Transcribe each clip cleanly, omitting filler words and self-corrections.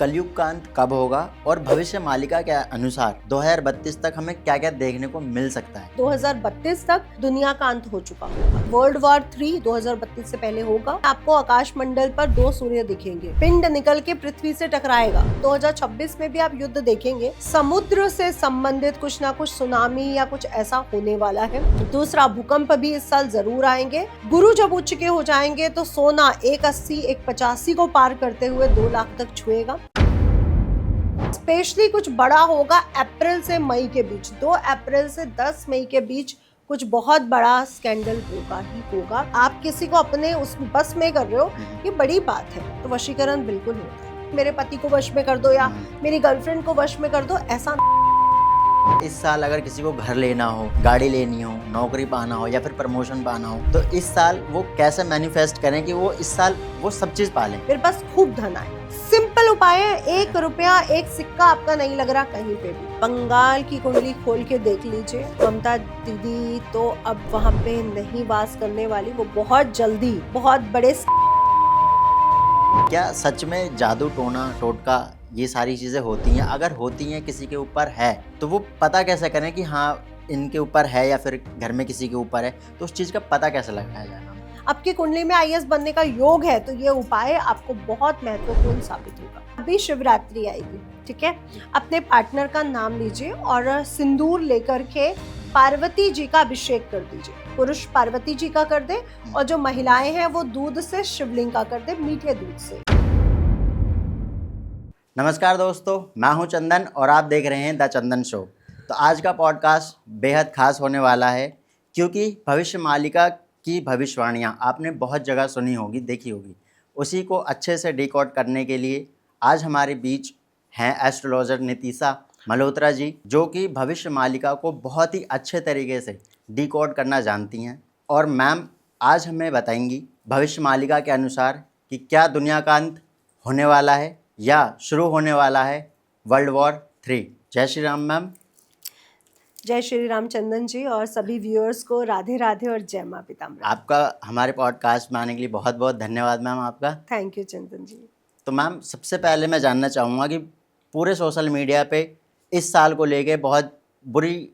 कलयुग का अंत कब होगा और भविष्य मालिका के अनुसार 2032 तक हमें क्या क्या देखने को मिल सकता है। 2032 तक दुनिया का अंत हो चुका होगा। वर्ल्ड वॉर 3 2032 से पहले होगा। आपको आकाश मंडल पर 2 सूर्य दिखेंगे। पिंड निकल के पृथ्वी से टकराएगा। 2026 में भी आप युद्ध देखेंगे। समुद्र से संबंधित कुछ ना कुछ सुनामी या कुछ ऐसा होने वाला है। दूसरा, भूकंप भी इस साल जरूर आएंगे। गुरु जब उच्च के हो जाएंगे तो सोना 180 185 को पार करते हुए 2 लाख तक छुएगा। स्पेशली कुछ बड़ा होगा अप्रैल से मई के बीच, 2 अप्रैल से 10 मई के बीच कुछ बहुत बड़ा स्कैंडल होगा ही होगा। आप किसी को अपने उस बस में कर रहे हो, ये बड़ी बात है, तो वशीकरण बिल्कुल होता है। मेरे पति को वश में कर दो या मेरी गर्लफ्रेंड को वश में कर दो, ऐसा। इस साल अगर किसी को घर लेना हो, गाड़ी लेनी हो, नौकरी पाना हो या फिर प्रमोशन पाना हो, तो इस साल वो कैसे मैनिफेस्ट करें कि वो इस साल वो सब चीज पालें। मेरे पास खूब धन आए। सिंपल उपाय है, 1 रुपया 1 सिक्का आपका नहीं लग रहा कहीं पे भी। बंगाल की कुंडली खोल के देख लीजिए। ममता दीदी तो अब वहाँ पे नहीं वास करने वाली, वो बहुत जल्दी बहुत बड़े। क्या सच में जादू टोना टोटका ये सारी चीजें होती हैं? अगर होती हैं, किसी के ऊपर है, तो वो पता कैसे करें कि हाँ इनके ऊपर है या फिर घर में किसी के ऊपर है, तो उस चीज का पता कैसे लगाया जाए? आपकी कुंडली में आईएएस बनने का योग है तो ये उपाय आपको बहुत महत्वपूर्ण साबित होगा। अभी शिवरात्रि आएगी, ठीक है। अपने पार्टनर का नाम लीजिए और सिंदूर लेकर के पार्वती जी का अभिषेक कर दीजिए। पुरुष पार्वती जी का कर दे और जो महिलाएं हैं वो दूध से शिवलिंग का कर दे, मीठे दूध से। नमस्कार दोस्तों, मैं हूं चंदन और आप देख रहे हैं द चंदन शो। तो आज का पॉडकास्ट बेहद खास होने वाला है क्योंकि भविष्य मालिका की भविष्यवाणियाँ आपने बहुत जगह सुनी होगी, देखी होगी। उसी को अच्छे से डिकोड करने के लिए आज हमारे बीच हैं एस्ट्रोलॉजर नीतिशा मल्होत्रा जी, जो कि भविष्य मालिका को बहुत ही अच्छे तरीके से डिकोड करना जानती हैं। और मैम आज हमें बताएंगी भविष्य मालिका के अनुसार कि क्या दुनिया का अंत होने वाला है या शुरू होने वाला है वर्ल्ड वॉर 3। जय श्री राम मैम। जय श्री राम चंदन जी और सभी व्यूअर्स को राधे राधे और जय मां पीताम्बरा। आपका हमारे पॉडकास्ट में आने के लिए बहुत बहुत धन्यवाद मैम आपका। थैंक यू चंदन जी। तो मैम सबसे पहले मैं जानना चाहूँगा कि पूरे सोशल मीडिया पे इस साल को लेके बहुत बुरी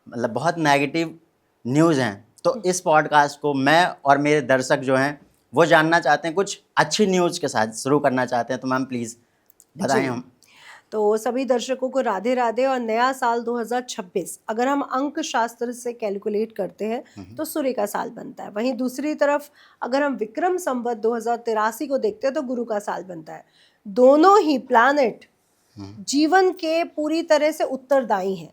मतलब बहुत नेगेटिव न्यूज़ हैं, तो इस पॉडकास्ट को मैं और मेरे दर्शक जो हैं वो जानना चाहते हैं, कुछ अच्छी न्यूज़ के साथ शुरू करना चाहते हैं। तो मैम प्लीज़ बताएं हम। तो सभी दर्शकों को राधे राधे और नया साल 2026 अगर हम अंक शास्त्र से कैलकुलेट करते हैं तो सूर्य का साल बनता है। वहीं दूसरी तरफ अगर हम विक्रम संवत 2083 को देखते हैं तो गुरु का साल बनता है। दोनों ही प्लैनेट जीवन के पूरी तरह से उत्तरदायी हैं।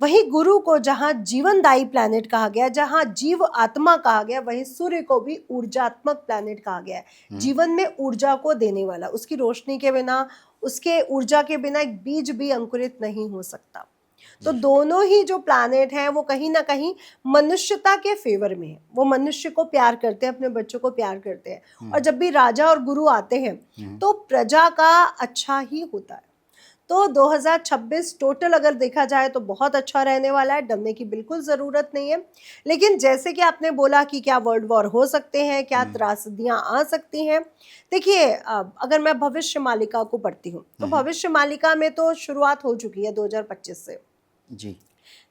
वहीं गुरु को जहां जीवनदायी प्लैनेट कहा गया, जहां जीव आत्मा कहा गया, वहीं सूर्य को भी ऊर्जात्मक प्लैनेट कहा गया है। जीवन में ऊर्जा को देने वाला, उसकी रोशनी के बिना, उसके ऊर्जा के बिना एक बीज भी अंकुरित नहीं हो सकता। तो दोनों ही जो प्लैनेट हैं वो कहीं ना कहीं मनुष्यता के फेवर में है। वो मनुष्य को प्यार करते हैं, अपने बच्चों को प्यार करते हैं। और जब भी राजा और गुरु आते हैं तो प्रजा का अच्छा ही होता है। तो 2026 टोटल अगर देखा जाए तो बहुत अच्छा रहने वाला है, डरने की बिल्कुल ज़रूरत नहीं है। लेकिन जैसे कि आपने बोला कि क्या वर्ल्ड वॉर हो सकते हैं, क्या त्रासदियाँ आ सकती हैं। देखिए अगर मैं भविष्य मालिका को पढ़ती हूँ तो भविष्य मालिका में तो शुरुआत हो चुकी है 2025 से जी।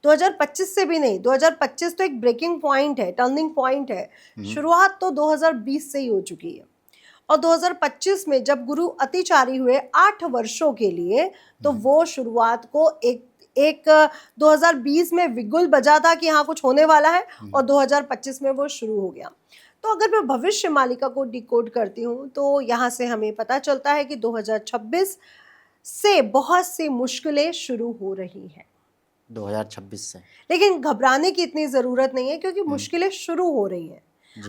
2025 से भी नहीं, 2025 तो एक ब्रेकिंग पॉइंट है, टर्निंग पॉइंट है। शुरुआत तो 2020 से ही हो चुकी है। और 2025 में जब गुरु अतिचारी हुए 8 वर्षों के लिए, तो वो शुरुआत को एक 2020 में विगुल बजा था कि हाँ कुछ होने वाला है और 2025 में वो शुरू हो गया। तो अगर मैं भविष्य मालिका को डिकोड करती हूँ तो यहाँ से हमें पता चलता है कि 2026 से बहुत सी मुश्किलें शुरू हो रही हैं 2026 से। लेकिन घबराने की इतनी ज़रूरत नहीं है क्योंकि मुश्किलें शुरू हो रही हैं।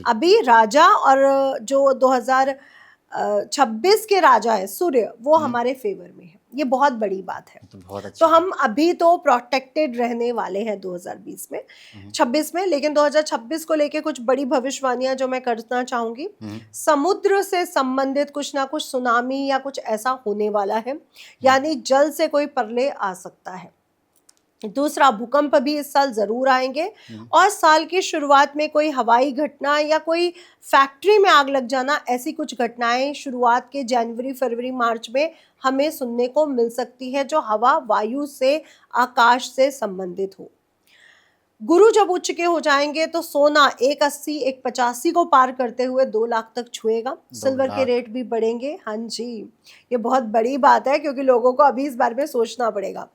अभी राजा और जो 2026 के राजा है सूर्य, वो हमारे फेवर में है। ये बहुत बड़ी बात है। तो बहुत अच्छा। तो हम अभी तो प्रोटेक्टेड रहने वाले हैं 2020 में 26 में। लेकिन 2026 को लेके कुछ बड़ी भविष्यवाणियां जो मैं करना चाहूंगी। समुद्र से संबंधित कुछ ना कुछ सुनामी या कुछ ऐसा होने वाला है, यानी जल से कोई प्रलय आ सकता है। दूसरा, भूकंप भी इस साल जरूर आएंगे। और साल की शुरुआत में कोई हवाई घटना या कोई फैक्ट्री में आग लग जाना, ऐसी कुछ घटनाएं शुरुआत के जनवरी फरवरी मार्च में हमें सुनने को मिल सकती है, जो हवा वायु से आकाश से संबंधित हो। गुरु जब उच्च के हो जाएंगे तो सोना 180 185 को पार करते हुए 2 लाख तक छुएगा। सिल्वर के रेट भी बढ़ेंगे। हाँ जी, ये बहुत बड़ी बात है, क्योंकि लोगों को अभी इस बारे में सोचना पड़ेगा।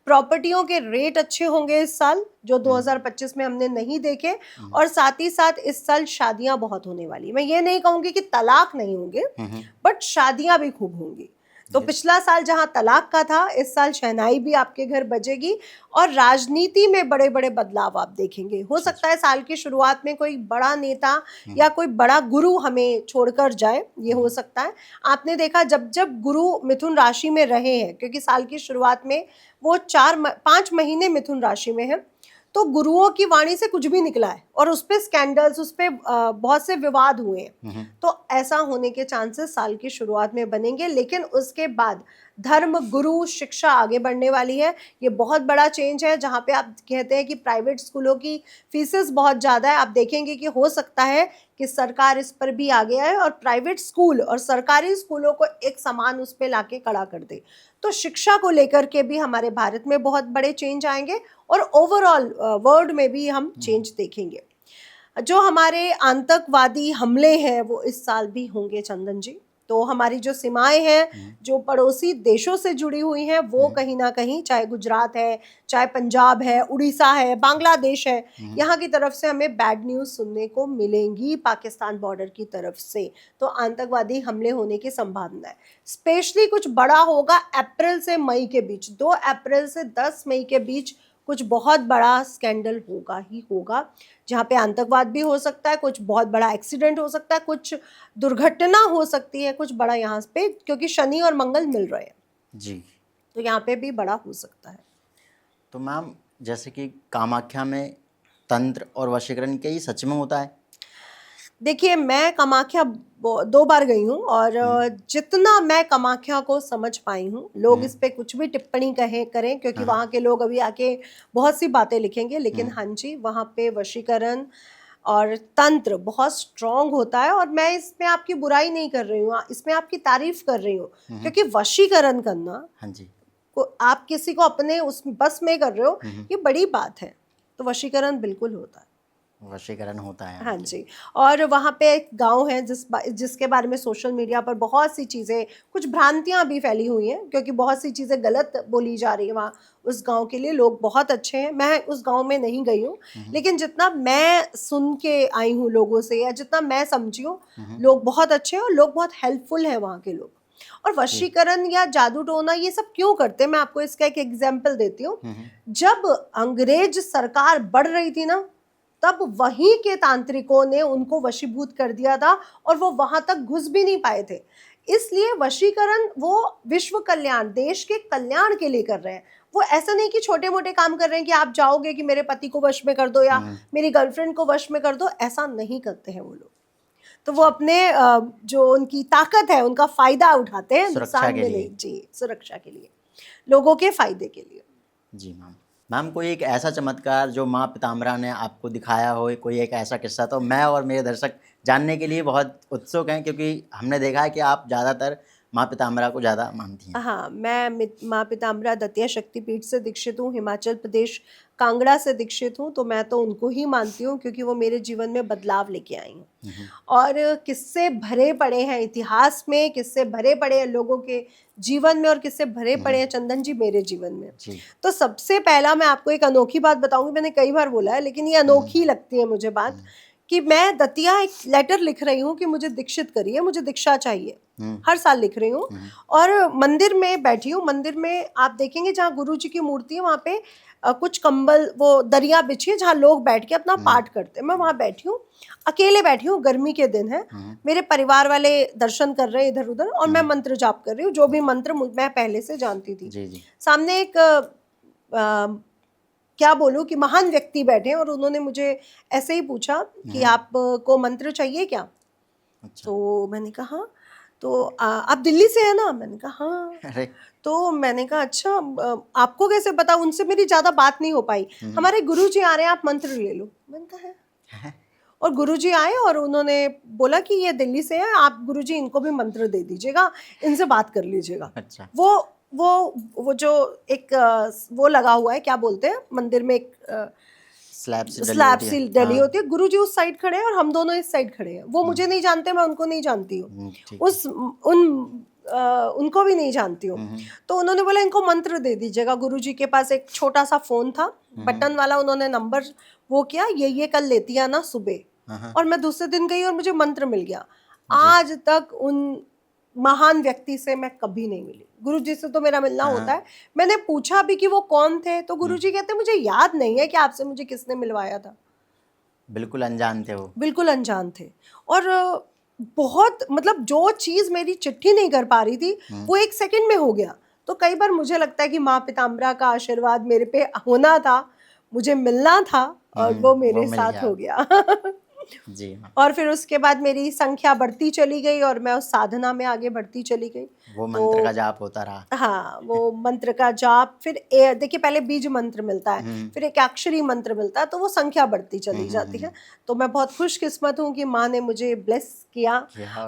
प्रॉपर्टियों के रेट अच्छे होंगे इस साल, जो 2025 में हमने नहीं देखे। और साथ ही साथ इस साल शादियां बहुत होने वाली। मैं ये नहीं कहूंगी कि तलाक नहीं होंगे, बट शादियां भी खूब होंगी। तो पिछला साल जहां तलाक का था, इस साल शहनाई भी आपके घर बजेगी। और राजनीति में बड़े बड़े बदलाव आप देखेंगे। हो सकता है साल की शुरुआत में कोई बड़ा नेता या कोई बड़ा गुरु हमें छोड़कर जाए, ये हो सकता है। आपने देखा जब जब गुरु मिथुन राशि में रहे हैं, क्योंकि साल की शुरुआत में वो 5 महीने मिथुन राशि में है, तो गुरुओं की वाणी से कुछ भी निकला है और उस पे स्कैंडल्स, उस पे बहुत से विवाद हुए हैं। तो ऐसा होने के चांसेस साल की शुरुआत में बनेंगे। लेकिन उसके बाद धर्म, गुरु, शिक्षा आगे बढ़ने वाली है। ये बहुत बड़ा चेंज है। जहाँ पे आप कहते हैं कि प्राइवेट स्कूलों की फीसेस बहुत ज़्यादा है, आप देखेंगे कि हो सकता है कि सरकार इस पर भी आगे आए और प्राइवेट स्कूल और सरकारी स्कूलों को एक समान उस पर लाके खड़ा कर दे। तो शिक्षा को लेकर के भी हमारे भारत में बहुत बड़े चेंज आएंगे और ओवरऑल वर्ल्ड में भी हम चेंज देखेंगे। जो हमारे आतंकवादी हमले हैं वो इस साल भी होंगे चंदन जी। तो हमारी जो सीमाएं हैं, जो पड़ोसी देशों से जुड़ी हुई हैं, वो कहीं ना कहीं, चाहे गुजरात है, चाहे पंजाब है, उड़ीसा है, बांग्लादेश है, यहाँ की तरफ से हमें बैड न्यूज़ सुनने को मिलेंगी पाकिस्तान बॉर्डर की तरफ से। तो आतंकवादी हमले होने की संभावना है। स्पेशली कुछ बड़ा होगा अप्रैल से मई के बीच, 2 अप्रैल से 10 मई के बीच कुछ बहुत बड़ा स्कैंडल होगा ही होगा, जहाँ पे आतंकवाद भी हो सकता है, कुछ बहुत बड़ा एक्सीडेंट हो सकता है, कुछ दुर्घटना हो सकती है, कुछ बड़ा यहाँ पे, क्योंकि शनि और मंगल मिल रहे हैं जी। तो यहाँ पे भी बड़ा हो सकता है। तो मैम, जैसे कि कामाख्या में तंत्र और वशीकरण क्या ये सच में होता है? देखिए, मैं कामाख्या 2 बार गई हूँ और जितना मैं कामाख्या को समझ पाई हूँ, लोग इस पे कुछ भी टिप्पणी करें, क्योंकि वहाँ के लोग अभी आके बहुत सी बातें लिखेंगे, लेकिन हाँ जी, वहाँ पे वशीकरण और तंत्र बहुत स्ट्रांग होता है। और मैं इसमें आपकी बुराई नहीं कर रही हूँ, इसमें आपकी तारीफ कर रही हूँ, क्योंकि वशीकरण करना, हाँ जी। आप किसी को अपने उस बस में कर रहे हो, ये बड़ी बात है। तो वशीकरण बिल्कुल होता है। वशीकरण होता है। हाँ जी। और वहाँ पे एक गांव है जिसके बारे में सोशल मीडिया पर बहुत सी चीज़ें, कुछ भ्रांतियां भी फैली हुई हैं, क्योंकि बहुत सी चीज़ें गलत बोली जा रही है वहाँ उस गांव के लिए। लोग बहुत अच्छे हैं, मैं उस गांव में नहीं गई हूँ, लेकिन जितना मैं सुन के आई हूँ लोगों से, या जितना मैं समझी हूँ, लोग बहुत अच्छे हैं और लोग बहुत हेल्पफुल हैं वहाँ के लोग। और वशीकरण या जादू टोना ये सब क्यों करते हैं, मैं आपको इसका एक एग्जाम्पल देती हूँ। जब अंग्रेज सरकार बढ़ रही थी ना, तब वहीं के तांत्रिकों ने उनको वशीभूत कर दिया था और वो वहां तक घुस भी नहीं पाए थे। इसलिए वशीकरण वो विश्व कल्याण, देश के कल्याण के लिए कर रहे हैं। वो ऐसा नहीं कि छोटे मोटे काम कर रहे हैं कि आप जाओगे कि मेरे पति को वश में कर दो या मेरी गर्लफ्रेंड को वश में कर दो, ऐसा नहीं करते हैं वो लोग। तो वो अपने जो उनकी ताकत है उनका फायदा उठाते हैं, नुकसान में नहीं जी, सुरक्षा के लिए, लोगों के फायदे के लिए। जी मैम। मैम, कोई एक ऐसा चमत्कार जो माँ पीताम्बरा ने आपको दिखाया हो, कोई एक ऐसा किस्सा, तो मैं और मेरे दर्शक जानने के लिए बहुत उत्सुक हैं, क्योंकि हमने देखा है कि आप ज़्यादातर माँ पीताम्बरा को ज़्यादा मानती हैं। हाँ, मैं माँ पीताम्बरा दतिया शक्तिपीठ से दीक्षित हूँ, हिमाचल प्रदेश कांगड़ा से दीक्षित हूँ। तो मैं तो उनको ही मानती हूँ, क्योंकि वो मेरे जीवन में बदलाव लेके आई हैं। और किस्से भरे पड़े हैं इतिहास में, किस्से भरे पड़े हैं लोगों के जीवन में, और किस्से भरे पड़े हैं चंदन जी मेरे जीवन में। तो सबसे पहला मैं आपको एक अनोखी बात बताऊंगी, मैंने कई बार बोला है, लेकिन ये अनोखी लगती है मुझे बात, कि मैं दतिया एक लेटर लिख रही हूँ कि मुझे दीक्षित करिए, मुझे दीक्षा चाहिए। हर साल लिख रही हूँ और मंदिर में बैठी हूँ। मंदिर में आप देखेंगे जहाँ गुरु जी की मूर्ति है, वहाँ पे कुछ कंबल, वो दरिया बिछी है जहाँ लोग बैठ के अपना पाठ करते हैं। मैं वहाँ बैठी हूँ, अकेले बैठी हूँ, गर्मी के दिन है, मेरे परिवार वाले दर्शन कर रहे हैं इधर उधर, और मैं मंत्र जाप कर रही हूँ, जो भी मंत्र मैं पहले से जानती थी। सामने एक क्या बोलूं कि महान व्यक्ति बैठे हैं, और उन्होंने मुझे ऐसे ही पूछा कि आपको मंत्र चाहिए क्या? अच्छा। तो मैंने कहा, तो आप दिल्ली से है ना? मैंने कहा हाँ। अरे तो मैंने कहा अच्छा, आपको कैसे पता? उनसे मेरी ज्यादा बात नहीं हो पाई। हमारे गुरुजी आ रहे हैं, आप मंत्र ले लो। मैंने कहा है। और गुरुजी आए और उन्होंने बोला कि ये दिल्ली से है, आप गुरुजी इनको भी मंत्र दे दीजिएगा, इनसे बात कर लीजिएगा। अच्छा। वो वो जो एक वो लगा हुआ है, क्या बोलते हैं मंदिर में, एक स्लैब सी डली होती है। गुरुजी उस साइड खड़े हैं और हम दोनों इस साइड खड़े हैं। वो मुझे नहीं जानते, मैं उनको नहीं जानती हूँ, उस उनको भी नहीं जानती हूँ। तो उन्होंने बोला इनको मंत्र दे दीजिएगा। गुरुजी के पास एक छोटा सा फोन था, बटन वाला, उन्होंने नंबर वो किया, ये कल लेती आना सुबह। और मैं दूसरे दिन गई और मुझे मंत्र मिल गया। आज तक उन महान व्यक्ति से मैं कभी नहीं मिली। गुरुजी से तो मेरा मिलना होता है। मैंने पूछा भी कि वो कौन थे, तो गुरुजी कहते मुझे याद नहीं है कि आपसे मुझे किसने मिलवाया था। बिल्कुल अनजान थे वो। बिल्कुल अनजान थे। और बहुत, मतलब जो चीज मेरी चिट्ठी नहीं कर पा रही थी वो 1 सेकंड में हो गया। तो कई बार मुझे लगता है कि माँ पीताम्बरा का आशीर्वाद मेरे पे होना था, मुझे मिलना था, और वो मेरे मिल साथ गया। हो गया। जी हाँ। और फिर उसके बाद मेरी संख्या बढ़ती चली गई और मैं उस साधना में आगे बढ़ती चली गई। वो मंत्र का जाप होता रहा। हाँ, वो मंत्र का जाप, फिर देखिए पहले बीज मंत्र मिलता है, फिर एक अक्षरी मंत्र मिलता है, तो वो संख्या बढ़ती चली जाती है। तो मैं बहुत खुशकिस्मत हूँ कि माँ ने मुझे ब्लेस किया।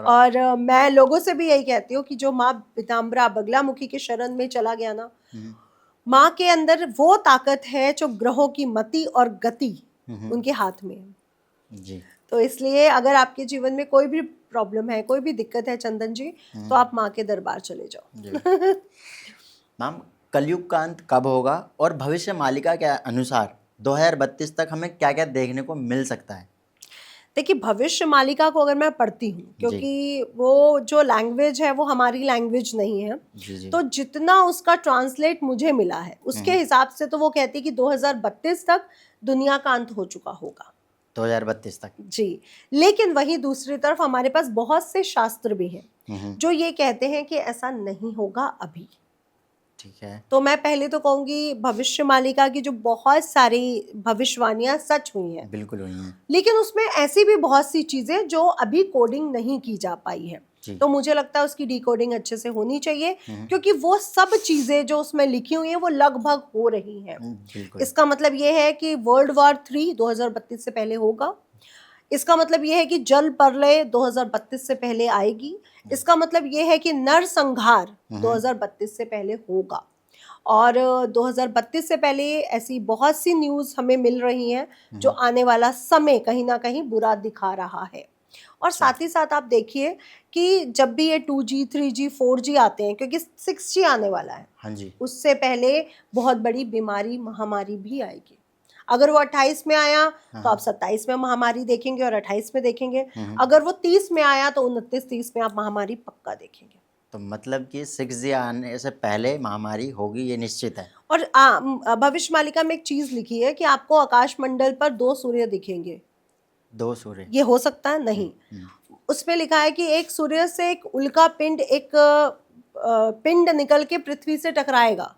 और मैं लोगों से भी यही कहती हूँ कि जो माँ पीताम्बरा बगलामुखी के शरण में चला गया ना, माँ के अंदर वो ताकत है जो ग्रहों की मति और गति उनके हाथ में है। जी। तो इसलिए अगर आपके जीवन में कोई भी प्रॉब्लम है, कोई भी दिक्कत है चंदन जी, तो आप माँ के दरबार चले जाओ। मैम, कलयुग का अंत कब होगा और भविष्य मालिका के अनुसार 2032 तक हमें क्या क्या देखने को मिल सकता है? देखिए, भविष्य मालिका को अगर मैं पढ़ती हूँ, क्योंकि वो जो लैंग्वेज है वो हमारी लैंग्वेज नहीं है, तो जितना उसका ट्रांसलेट मुझे मिला है उसके हिसाब से तो वो कहती है कि 2032 तक दुनिया का अंत हो चुका होगा। 2032 तक। जी। लेकिन वहीं दूसरी तरफ हमारे पास बहुत से शास्त्र भी हैं जो ये कहते हैं कि ऐसा नहीं होगा अभी। ठीक है। तो मैं पहले तो कहूंगी भविष्य मालिका की जो बहुत सारी भविष्यवाणियां सच हुई हैं, बिल्कुल हुई हैं, लेकिन उसमें ऐसी भी बहुत सी चीजें जो अभी कोडिंग नहीं की जा पाई है। तो मुझे लगता है उसकी डिकोडिंग अच्छे से होनी चाहिए, क्योंकि वो सब चीजें जो उसमें लिखी हुई हैं वो लगभग हो रही हैं। इसका मतलब ये है कि वर्ल्ड वॉर 3 2032 से पहले होगा। इसका मतलब ये है कि जल प्रलय 2032 से पहले आएगी। इसका मतलब ये है कि नरसंहार 2032 से पहले होगा। और 2032 से पहले ऐसी बहुत सी न्यूज़ हमें मिल रही हैं जो आने वाला समय कहीं ना कहीं बुरा दिखा रहा है। और साथ ही साथ आप देखिए कि जब भी ये 2G 3G 4G आते हैं, क्योंकि 6G आने वाला है, हाँ जी, उससे पहले बहुत बड़ी बीमारी महामारी भी आएगी। अगर वो 28 में आया तो आप 27 में महामारी देखेंगे और 28 में देखेंगे। अगर वो 30 में आया तो 29-30 में आप महामारी पक्का देखेंगे। तो मतलब कि 6G आने से पहले महामारी होगी, ये निश्चित है। और भविष्य मालिका में एक चीज लिखी है कि आपको आकाश मंडल पर 2 सूर्य दिखेंगे। 2 सूर्य? ये हो सकता है नहीं। उसमें लिखा है कि एक सूर्य से एक उल्का पिंड, एक पिंड निकल के पृथ्वी से टकराएगा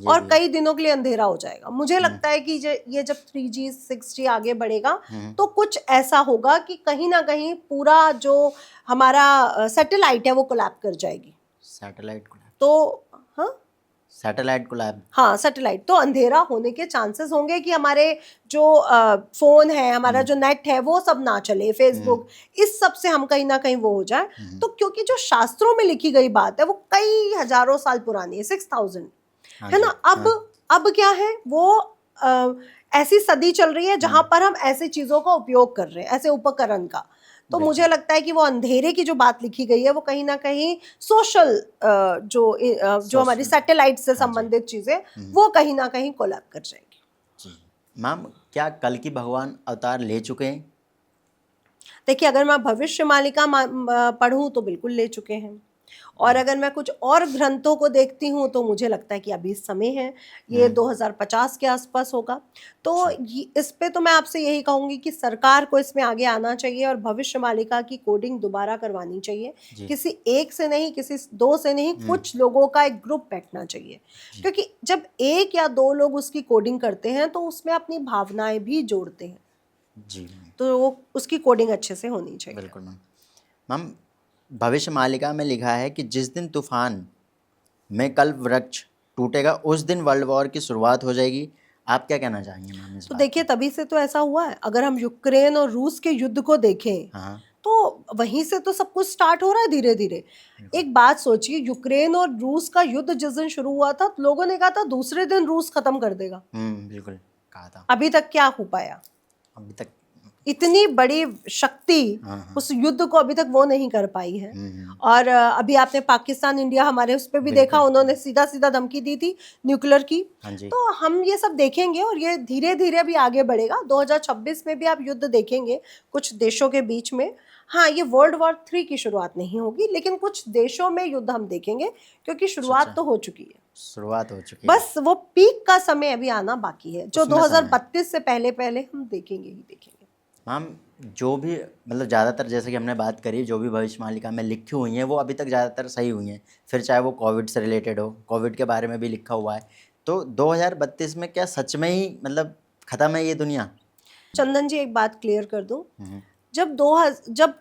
और कई दिनों के लिए अंधेरा हो जाएगा। मुझे लगता है कि ये जब 3G 6G आगे बढ़ेगा तो कुछ ऐसा होगा कि कहीं ना कहीं पूरा जो हमारा सैटेलाइट है वो कोलैप्स कर जाएगी। Satellite collapse? तो हाँ, सैटेलाइट कोलैप्स। हाँ, सैटेलाइट। तो अंधेरा होने के चांसेस होंगे कि हमारे जो फोन है, हमारा जो नेट है वो सब ना चले, फेसबुक, इस सब से हम कहीं ना कहीं वो हो जाए। तो क्योंकि जो शास्त्रों में लिखी गई बात है वो कई हजारों साल पुरानी है, 6000 है ना। अब क्या है, वो ऐसी सदी चल रही है जहां पर हम ऐसी चीजों का उपयोग कर रहे हैं, ऐसे उपकरण का। तो मुझे लगता है कि वो अंधेरे की जो बात लिखी गई है वो कहीं ना कहीं सोशल जो हमारी सैटेलाइट से संबंधित चीजें वो कहीं ना कहीं कोलैप्स कर जाएगी। जी मैम, क्या कल की भगवान अवतार ले चुके हैं? देखिए, अगर मैं भविष्य मालिका पढ़ूं तो बिल्कुल ले चुके हैं, और अगर मैं कुछ और ग्रंथों को देखती हूँ तो मुझे लगता है कि अभी समय है, ये 2050 के आसपास होगा। तो इस पे तो मैं आपसे यही कहूँगी कि सरकार को इसमें आगे आना चाहिए और भविष्य मालिका की कोडिंग दोबारा करवानी चाहिए। किसी एक से नहीं, किसी 2 से नहीं, कुछ लोगों का एक ग्रुप बैठना चाहिए, क्योंकि जब 1 या 2 लोग उसकी कोडिंग करते हैं तो उसमें अपनी भावनाएं भी जोड़ते हैं। जी, तो उसकी कोडिंग अच्छे से होनी चाहिए। बिल्कुल मैम। मैम, भविष्य मालिका में लिखा है कि जिस दिन तूफान में कल्प वृक्ष टूटेगा उस दिन वर्ल्ड वॉर की शुरुआत हो जाएगी। आप क्या कहना चाहेंगे मैम इस तो बात देखिए तभी से तो ऐसा हुआ है। अगर हम यूक्रेन और रूस के युद्ध को देखें पे? हाँ तो वहीं से तो सब कुछ स्टार्ट हो रहा है धीरे धीरे। एक बात सोचिए, यूक्रेन और रूस का युद्ध जिस दिन शुरू हुआ था तो लोगों ने कहा था दूसरे दिन रूस खत्म कर देगा। बिल्कुल कहा था। अभी तक क्या हो पाया? अभी तक इतनी बड़ी शक्ति हाँ। उस युद्ध को अभी तक वो नहीं कर पाई है। और अभी आपने पाकिस्तान इंडिया हमारे उस पर भी देखा, उन्होंने सीधा सीधा धमकी दी थी न्यूक्लियर की। हाँ जी। तो हम ये सब देखेंगे और ये धीरे धीरे भी आगे बढ़ेगा। 2026 में भी आप युद्ध देखेंगे कुछ देशों के बीच में। हाँ, ये वर्ल्ड वॉर 3 की शुरुआत नहीं होगी, लेकिन कुछ देशों में युद्ध हम देखेंगे क्योंकि शुरुआत तो हो चुकी है। शुरुआत हो चुकी है, बस वो पीक का समय अभी आना बाकी है, जो उसमें समय है। 2032 से पहले पहले हम देखेंगे ही देखेंगे। मैम जो भी मतलब ज़्यादातर जैसे कि हमने बात करी, जो भी भविष्य मालिका में लिखी हुई हैं वो अभी तक ज़्यादातर सही हुई हैं। फिर चाहे वो कोविड से रिलेटेड हो, कोविड के बारे में भी लिखा हुआ है। तो 2032 में क्या सच में ही मतलब ख़त्म है ये दुनिया? चंदन जी एक बात क्लियर कर दूं, हम्म, जब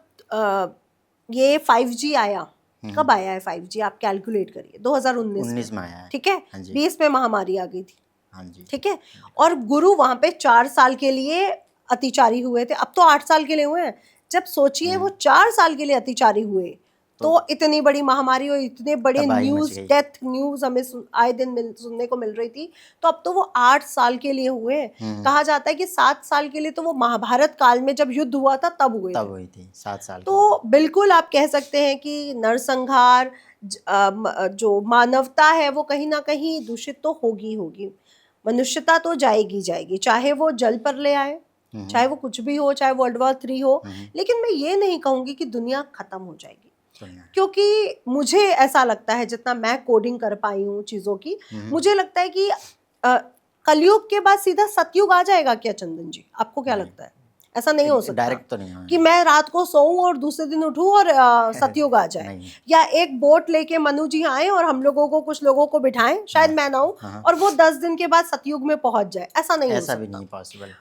ये 5G आया, कब आया है 5G? आप कैलकुलेट करिए, 2019 19 में आया है। ठीक है। हाँ जी। 20 में महामारी आ गई थी, हाँ जी। ठीक है। और गुरु वहां पे 4 साल के लिए अतिचारी हुए थे, अब तो 8 साल के लिए हुए हैं। जब सोचिए वो 4 साल के लिए अतिचारी हुए तो इतनी बड़ी महामारी और इतने बड़े तबाही मच न्यूज, गई। डेथ न्यूज हमें आए दिन सुनने को मिल रही थी। तो अब तो वो 8 साल के लिए हुए हैं। कहा जाता है कि 7 साल के लिए तो वो महाभारत काल में जब युद्ध हुआ था तब हुए तब थे। हुई थी 7 साल की। तो बिल्कुल आप कह सकते हैं कि नरसंहार, जो मानवता है वो कहीं ना कहीं दूषित तो होगी होगी। मनुष्यता तो जाएगी जाएगी, चाहे वो जल पर ले आए, चाहे वो कुछ भी हो, चाहे वर्ल्ड वॉर 3 हो। लेकिन मैं ये नहीं कहूंगी कि दुनिया खत्म हो जाएगी, क्योंकि मुझे ऐसा लगता है, जितना मैं कोडिंग कर पाई हूँ चीजों की, मुझे लगता है कि कलयुग के बाद सीधा सतयुग आ जाएगा क्या चंदन जी? आपको क्या लगता है? ऐसा नहीं हो सकता डायरेक्ट तो नहीं होगा कि मैं रात को सोऊं और दूसरे दिन उठूं और सतयुग आ जाए। नहीं। या एक बोट लेके मनु जी आए और हम लोगों को, कुछ लोगों को बिठाएं, शायद मैं ना हूं, और वो 10 दिन के बाद सतयुग में पहुंच जाए। ऐसा नहीं हो ऐसा भी सकता। नहीं पॉसिबल।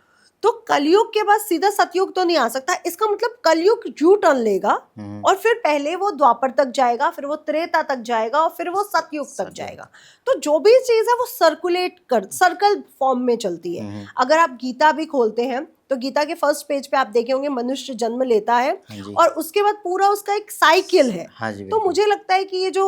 तो कलयुग के बाद सीधा सतयुग तो नहीं आ सकता। इसका मतलब कलयुग यू टर्न लेगा और फिर पहले वो द्वापर तक जाएगा, फिर वो त्रेता तक जाएगा और फिर वो सतयुग तक जाएगा। तो जो भी चीज है वो सर्कल फॉर्म में चलती है। अगर आप गीता भी खोलते हैं तो गीता के फर्स्ट पेज पे आप देखे होंगे मनुष्य जन्म लेता है और उसके बाद पूरा उसका एक साइकिल है। हाँ जी, तो मुझे लगता है कि ये जो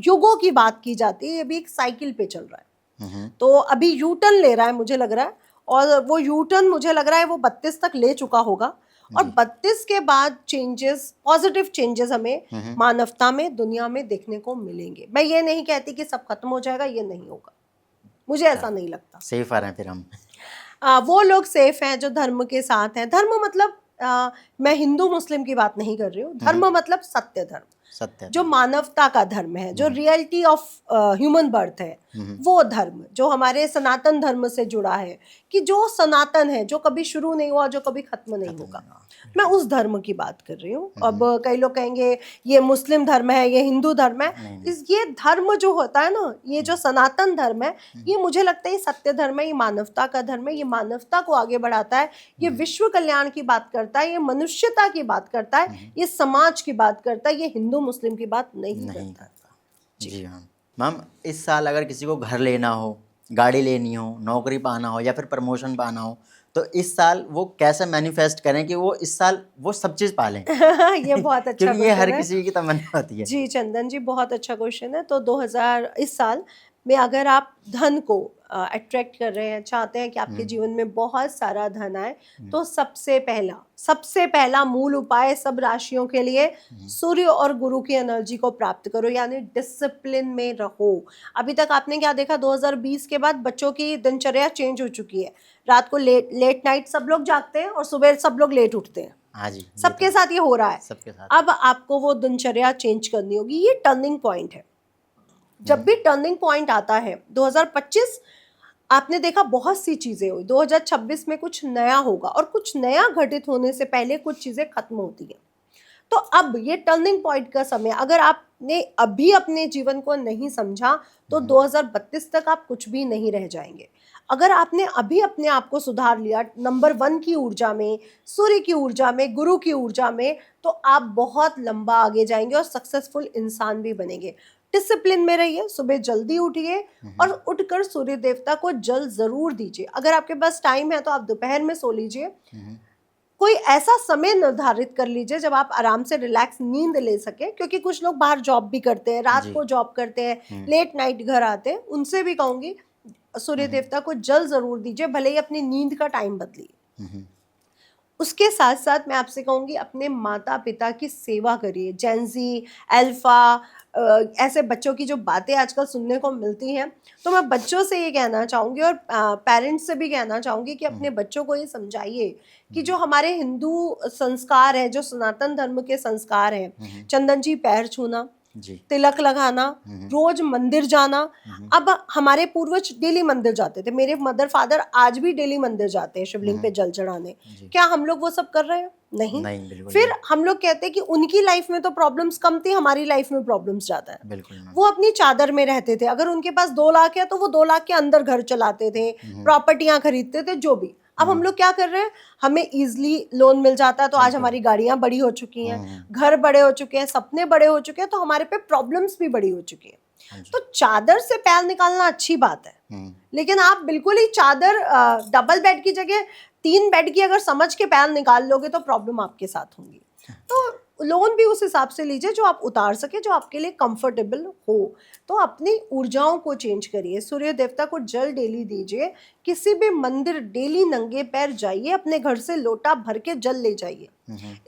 युगों की बात की जाती है, ये भी एक साइकिल पे चल रहा है। तो अभी यू टर्न ले रहा है मुझे लग रहा है, और वो यू टर्न मुझे लग रहा है वो 32 तक ले चुका होगा। और 32 के बाद चेंजेस, पॉजिटिव चेंजेस हमें मानवता में, दुनिया में देखने को मिलेंगे। मैं ये नहीं कहती कि सब खत्म हो जाएगा, ये नहीं होगा, मुझे ऐसा नहीं लगता। सेफ आ रहे हैं फिर हम। वो लोग सेफ हैं जो धर्म के साथ हैं। धर्म मतलब मैं हिंदू मुस्लिम की बात नहीं कर रही हूँ। धर्म मतलब सत्य धर्म, सत्य जो मानवता का धर्म है, जो रियलिटी ऑफ ह्यूमन बर्थ है, वो धर्म जो हमारे सनातन धर्म से जुड़ा है, कि जो सनातन है, जो कभी शुरू नहीं हुआ, जो कभी खत्म नहीं होगा। मैं उस धर्म की बात कर रही हूँ। अब कई लोग कहेंगे ये मुस्लिम धर्म है, ये हिंदू धर्म है। ये धर्म जो होता है ना, ये जो सनातन धर्म है, ये मुझे लगता है ये सत्य धर्म है, ये मानवता का धर्म है। ये मानवता को आगे बढ़ाता है, ये विश्व कल्याण की बात करता है, ये मनुष्यता की बात करता है, ये समाज की बात करता है, ये हिंदू मुस्लिम की बात नहीं करता। जी हाँ मैम, इस साल अगर किसी को घर लेना हो, गाड़ी लेनी हो, नौकरी पाना हो या फिर प्रमोशन पाना हो, तो इस साल वो कैसे मैनिफेस्ट करें कि वो इस साल वो सब चीज़ पालें? ये बहुत अच्छा क्योंकि ये हर क्वेश्चन है। किसी की तमन्ना होती है। जी चंदन जी, बहुत अच्छा क्वेश्चन है। तो 2000 इस साल में अगर आप धन को अट्रैक्ट कर रहे हैं, चाहते हैं कि आपके जीवन में बहुत सारा धन आए, तो सबसे पहला मूल उपाय सब राशियों के लिए, सूर्य और गुरु की एनर्जी को प्राप्त करो, यानी डिसिप्लिन में रहो। अभी तक आपने क्या देखा, 2020 के बाद बच्चों की दिनचर्या चेंज हो चुकी है। रात को लेट नाइट सब लोग जागते हैं और सुबह सब लोग लेट उठते हैं। हाँ जी, सबके साथ ये हो रहा है। सबके साथ। अब आपको वो दिनचर्या चेंज करनी होगी। ये टर्निंग पॉइंट है। जब भी टर्निंग पॉइंट आता है 2025, आपने देखा बहुत सी चीजें हुई। 2026 में कुछ नया होगा और कुछ नया घटित होने से पहले कुछ चीजें खत्म होती हैं। तो अब ये टर्निंग पॉइंट का समय, अगर आपने अभी अपने जीवन को नहीं समझा तो 2032 तक आप कुछ भी नहीं रह जाएंगे। अगर आपने अभी अपने आप को सुधार लिया नंबर 1 की ऊर्जा में, सूर्य की ऊर्जा में, गुरु की ऊर्जा में, तो आप बहुत लंबा आगे जाएंगे और सक्सेसफुल इंसान भी बनेंगे। डिसिप्लिन में रहिए, सुबह जल्दी उठिए और उठकर सूर्य देवता को जल जरूर दीजिए। अगर आपके पास टाइम है तो आप दोपहर में सो लीजिए। कोई ऐसा समय निर्धारित कर लीजिए जब आप आराम से रिलैक्स नींद ले सके, क्योंकि कुछ लोग बाहर जॉब भी करते हैं, रात को जॉब करते हैं, लेट नाइट घर आते हैं, उनसे भी कहूंगी सूर्य देवता को जल जरूर दीजिए, भले ही अपनी नींद का टाइम बदलिए। उसके साथ साथ मैं आपसे कहूंगी अपने माता पिता की सेवा करिए। जेनजी, अल्फा, ऐसे बच्चों की जो बातें आजकल सुनने को मिलती हैं, तो मैं बच्चों से ये कहना चाहूँगी और पेरेंट्स से भी कहना चाहूँगी कि अपने बच्चों को ये समझाइए कि जो हमारे हिंदू संस्कार है, जो सनातन धर्म के संस्कार हैं, चंदन जी पैर छूना, तिलक लगाना, रोज मंदिर जाना। अब हमारे पूर्वज डेली मंदिर जाते थे, मेरे मदर फादर आज भी डेली मंदिर जाते हैं शिवलिंग पे जल चढ़ाने। क्या हम लोग वो सब कर रहे हैं? नहीं, फिर हम लोग कहते हैं कि उनकी लाइफ में तो प्रॉब्लम्स कम थी, हमारी लाइफ में प्रॉब्लम्स ज्यादा है। वो अपनी चादर में रहते थे, अगर उनके पास 2 लाख है तो वो 2 लाख के अंदर घर चलाते थे, प्रॉपर्टियां खरीदते थे, जो भी। अब हम लोग क्या कर रहे हैं, हमें इजीली लोन मिल जाता है, तो आज हमारी गाड़ियां बड़ी हो चुकी हैं, घर बड़े हो चुके हैं, सपने बड़े हो चुके हैं, तो हमारे पे प्रॉब्लम्स भी बड़ी हो चुकी हैं। तो चादर से पैर निकालना अच्छी बात है, लेकिन आप बिल्कुल ही चादर डबल बेड की जगह 3 बेड की अगर समझ के पैर निकाल लोगे तो प्रॉब्लम आपके साथ होंगी। तो लोन भी उस हिसाब से लीजिए जो आप उतार सके, जो आपके लिए कंफर्टेबल हो। तो अपनी ऊर्जाओं को चेंज करिए, सूर्य देवता को जल डेली दीजिए, किसी भी मंदिर डेली नंगे पैर जाइए, अपने घर से लोटा भर के जल ले जाइए।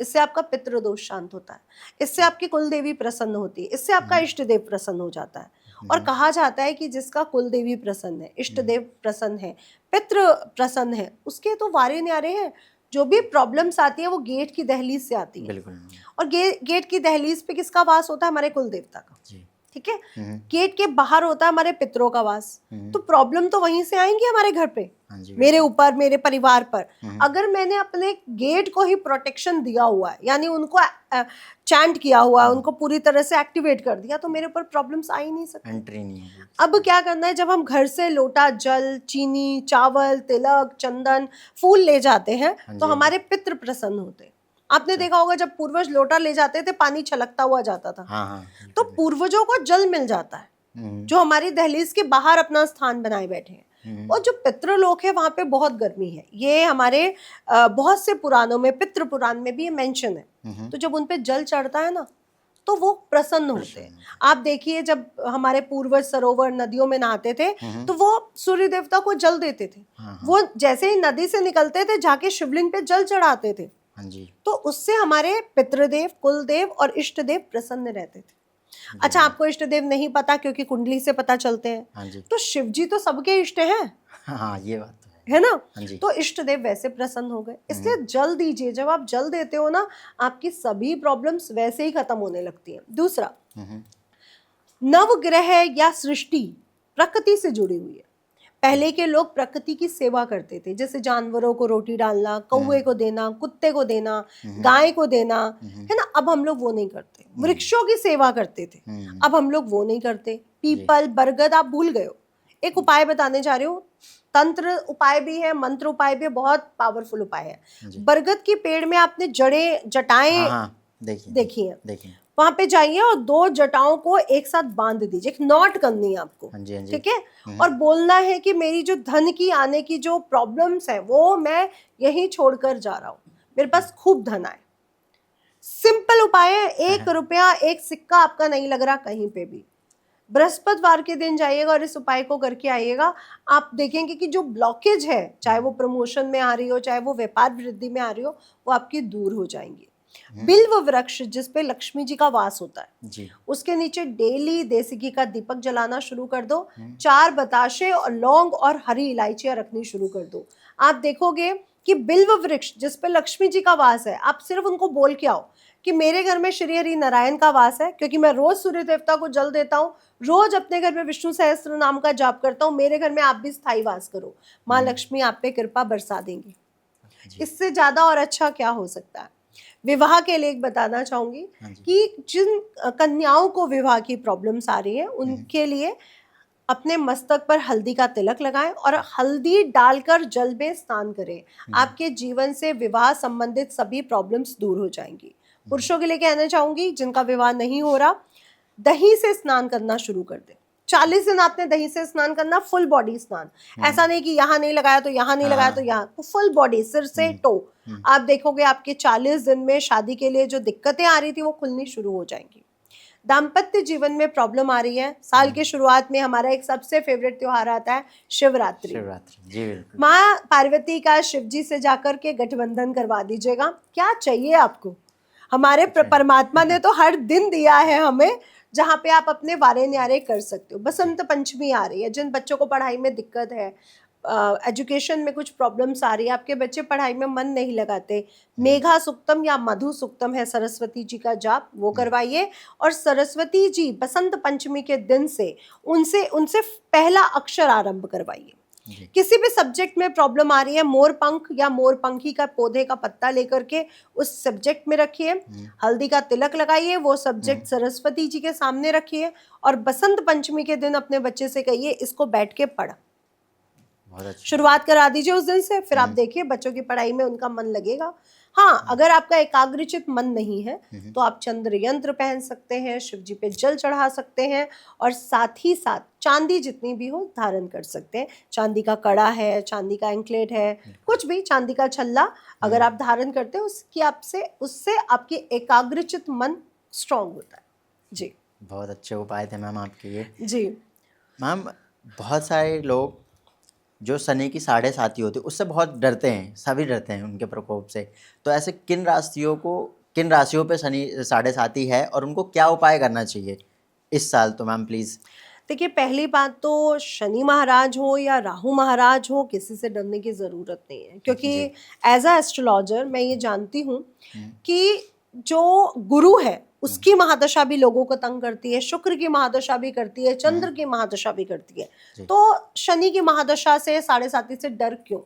इससे आपका पितृदोष शांत होता है, इससे आपकी कुल देवी प्रसन्न होती है, इससे आपका इष्ट देव प्रसन्न हो जाता है। और कहा जाता है कि जिसका कुल देवी प्रसन्न है, इष्ट देव प्रसन्न है, पितृ प्रसन्न है, उसके तो वारे न्यारे हैं। जो भी प्रॉब्लम्स आती है वो गेट की दहलीज से आती है, और गेट की दहलीज पे किसका वास होता है? हमारे कुल देवता का। ठीक है, गेट के बाहर होता है हमारे पितरों का वास। तो प्रॉब्लम तो वहीं से आएंगी हमारे घर पे, मेरे ऊपर, मेरे परिवार पर। अगर मैंने अपने गेट को ही प्रोटेक्शन दिया हुआ है, यानी उनको चैंट किया हुआ है, उनको पूरी तरह से एक्टिवेट कर दिया, तो मेरे ऊपर प्रॉब्लम्स आ ही नहीं सकती, एंट्री नहीं है। अब क्या करना है, जब हम घर से लोटा जल, चीनी, चावल, तिलक, चंदन, फूल ले जाते हैं तो हमारे पितृ प्रसन्न होते हैं। आपने देखा होगा जब पूर्वज लोटा ले जाते थे, पानी छलकता हुआ जाता था। तो पूर्वजों को जल मिल जाता है, जो हमारी दहलीज के बाहर अपना स्थान बनाए बैठे हैं। और जो पितृलोक है वहां पे बहुत गर्मी है, ये हमारे बहुत से पुराणों में, पितृ पुराण में भी ये मेंशन है। तो जब उनपे जल चढ़ता है ना, तो वो प्रसन्न होते हैं। आप देखिए जब हमारे पूर्वज सरोवर, नदियों में नहाते थे तो वो सूर्य देवता को जल देते थे। वो जैसे ही नदी से निकलते थे जाके शिवलिंग पे जल चढ़ाते थे। तो उससे हमारे पितृदेव, कुलदेव और इष्ट देव प्रसन्न रहते थे। अच्छा, आपको इष्ट देव नहीं पता क्योंकि कुंडली से पता चलते हैं, तो शिव जी तो सबके इष्ट हैं। ये बात है ना। तो इष्ट देव वैसे प्रसन्न हो गए, इसलिए जल दीजिए। जब आप जल देते हो ना, आपकी सभी प्रॉब्लम्स वैसे ही खत्म होने लगती हैं। दूसरा, नवग्रह या सृष्टि प्रकृति से जुड़ी हुई है। पहले के लोग प्रकृति की सेवा करते थे, जैसे जानवरों को रोटी डालना, कौवे को देना, कुत्ते को देना, गाय को देना, है ना। अब हम लोग वो नहीं करते। वृक्षों की सेवा करते थे, अब हम लोग वो नहीं करते। पीपल, बरगद आप भूल गए हो। एक उपाय बताने जा रही हूँ, तंत्र उपाय भी है, मंत्र उपाय भी है, बहुत पावरफुल उपाय है। बरगद की पेड़ में आपने जड़ें, जटाएं देखी हैं, वहां पे जाइए और 2 जटाओं को एक साथ बांध दीजिए, एक नॉट करनी है आपको, ठीक है। और बोलना है कि मेरी जो धन की आने की जो प्रॉब्लम्स है वो मैं यही छोड़कर जा रहा हूँ, मेरे पास खूब धन आए। सिंपल उपाय है, 1 रुपया, 1 सिक्का आपका नहीं लग रहा कहीं पे भी। बृहस्पतिवार के दिन जाइएगा और इस उपाय को करके आइएगा। आप देखेंगे कि जो ब्लॉकेज है, चाहे वो प्रमोशन में आ रही हो, चाहे वो व्यापार वृद्धि में आ रही हो, वो आपकी दूर हो जाएंगी। बिल्व वृक्ष जिस पे लक्ष्मी जी का वास होता है, उसके नीचे डेली देसी घी का दीपक जलाना शुरू कर दो। 4 बताशे और लौंग और हरी इलायचियां रखनी शुरू कर दो। आप देखोगे कि बिल्व वृक्ष जिस पे लक्ष्मी जी का वास है, आप सिर्फ उनको बोल के आओ कि मेरे घर में श्री हरि नारायण का वास है, क्योंकि मैं रोज सूर्य देवता को जल देता हूँ, रोज अपने घर में विष्णु सहस्त्र नाम का जाप करता हूँ, मेरे घर में आप भी स्थायी वास करो, माँ लक्ष्मी आप पे कृपा बरसा देंगी। इससे ज्यादा और अच्छा क्या हो सकता है। विवाह के लिए एक बताना चाहूंगी हाँ जी। कि जिन कन्याओं को विवाह की प्रॉब्लम्स आ रही है उनके लिए अपने मस्तक पर हल्दी का तिलक लगाएं और हल्दी डालकर जल में स्नान करें। आपके जीवन से विवाह संबंधित सभी प्रॉब्लम्स दूर हो जाएंगी। पुरुषों के लिए कहना चाहूंगी जिनका विवाह नहीं हो रहा, दही से स्नान करना शुरू कर दें। 40 दिन आपने दही से स्नान करना, फुल बॉडी स्नान। ऐसा नहीं कि यहाँ नहीं लगाया तो यहाँ नहीं लगाया तो यहाँ, फुल बॉडी सिर से टो। आप देखोगे आपके 40 दिन में शादी के लिए जो दिक्कतें आ रही थी वो खुलनी शुरू हो जाएंगी। दाम्पत्य जीवन में प्रॉब्लम आ रही है, साल के शुरुआत में हमारा एक सबसे फेवरेट त्योहार आता है शिवरात्रि। शिवरात्रि, जी बिल्कुल। माँ पार्वती का शिव जी से जाकर के गठबंधन करवा दीजिएगा। क्या चाहिए आपको? हमारे परमात्मा ने तो हर दिन दिया है हमें, जहाँ पे आप अपने वारे न्यारे कर सकते हो। बसंत पंचमी आ रही है, जिन बच्चों को पढ़ाई में दिक्कत है, एजुकेशन में कुछ प्रॉब्लम्स आ रही है, आपके बच्चे पढ़ाई में मन नहीं लगाते, मेघा सुक्तम या मधु सुक्तम है सरस्वती जी का जाप, वो करवाइए। और सरस्वती जी बसंत पंचमी के दिन से उनसे पहला अक्षर आरंभ करवाइए। किसी भी सब्जेक्ट में प्रॉब्लम आ रही है, मोर पंख या मोर पंखी का पौधे का पत्ता लेकर के उस सब्जेक्ट में रखिए, हल्दी का तिलक लगाइए, वो सब्जेक्ट सरस्वती जी के सामने रखिए और बसंत पंचमी के दिन अपने बच्चे से कहिए इसको बैठ के पढ़। शुरुआत करा दीजिए उस दिन से, फिर आप देखिए बच्चों की पढ़ाई में उनका मन लगेगा। हाँ, अगर आपका एकाग्रचित मन नहीं है तो आप चंद्र यंत्र पहन सकते हैं, शिव जी पे जल चढ़ा सकते हैं और साथ ही साथ चांदी जितनी भी हो धारण कर सकते हैं। चांदी का कड़ा है, चांदी का एंकलेट है, कुछ भी, चांदी का छल्ला अगर आप धारण करते हैं उससे आपकी एकाग्रचित मन स्ट्रांग होता है। जी, बहुत अच्छे उपाय थे मैम आपके ये। जी मैम, बहुत सारे लोग जो शनि की साढ़े साती होती है उससे बहुत डरते हैं, सभी डरते हैं उनके प्रकोप से। तो ऐसे किन राशियों पे शनि साढ़े साती है और उनको क्या उपाय करना चाहिए इस साल? तो मैम प्लीज़। देखिए, पहली बात तो शनि महाराज हो या राहु महाराज हो, किसी से डरने की ज़रूरत नहीं है, क्योंकि एज अ एस्ट्रोलॉजर मैं ये जानती हूँ कि जो गुरु है उसकी महादशा भी लोगों को तंग करती है, शुक्र की महादशा भी करती है, चंद्र की महादशा भी करती है। तो शनि की महादशा से साढ़े साती से डर क्यों?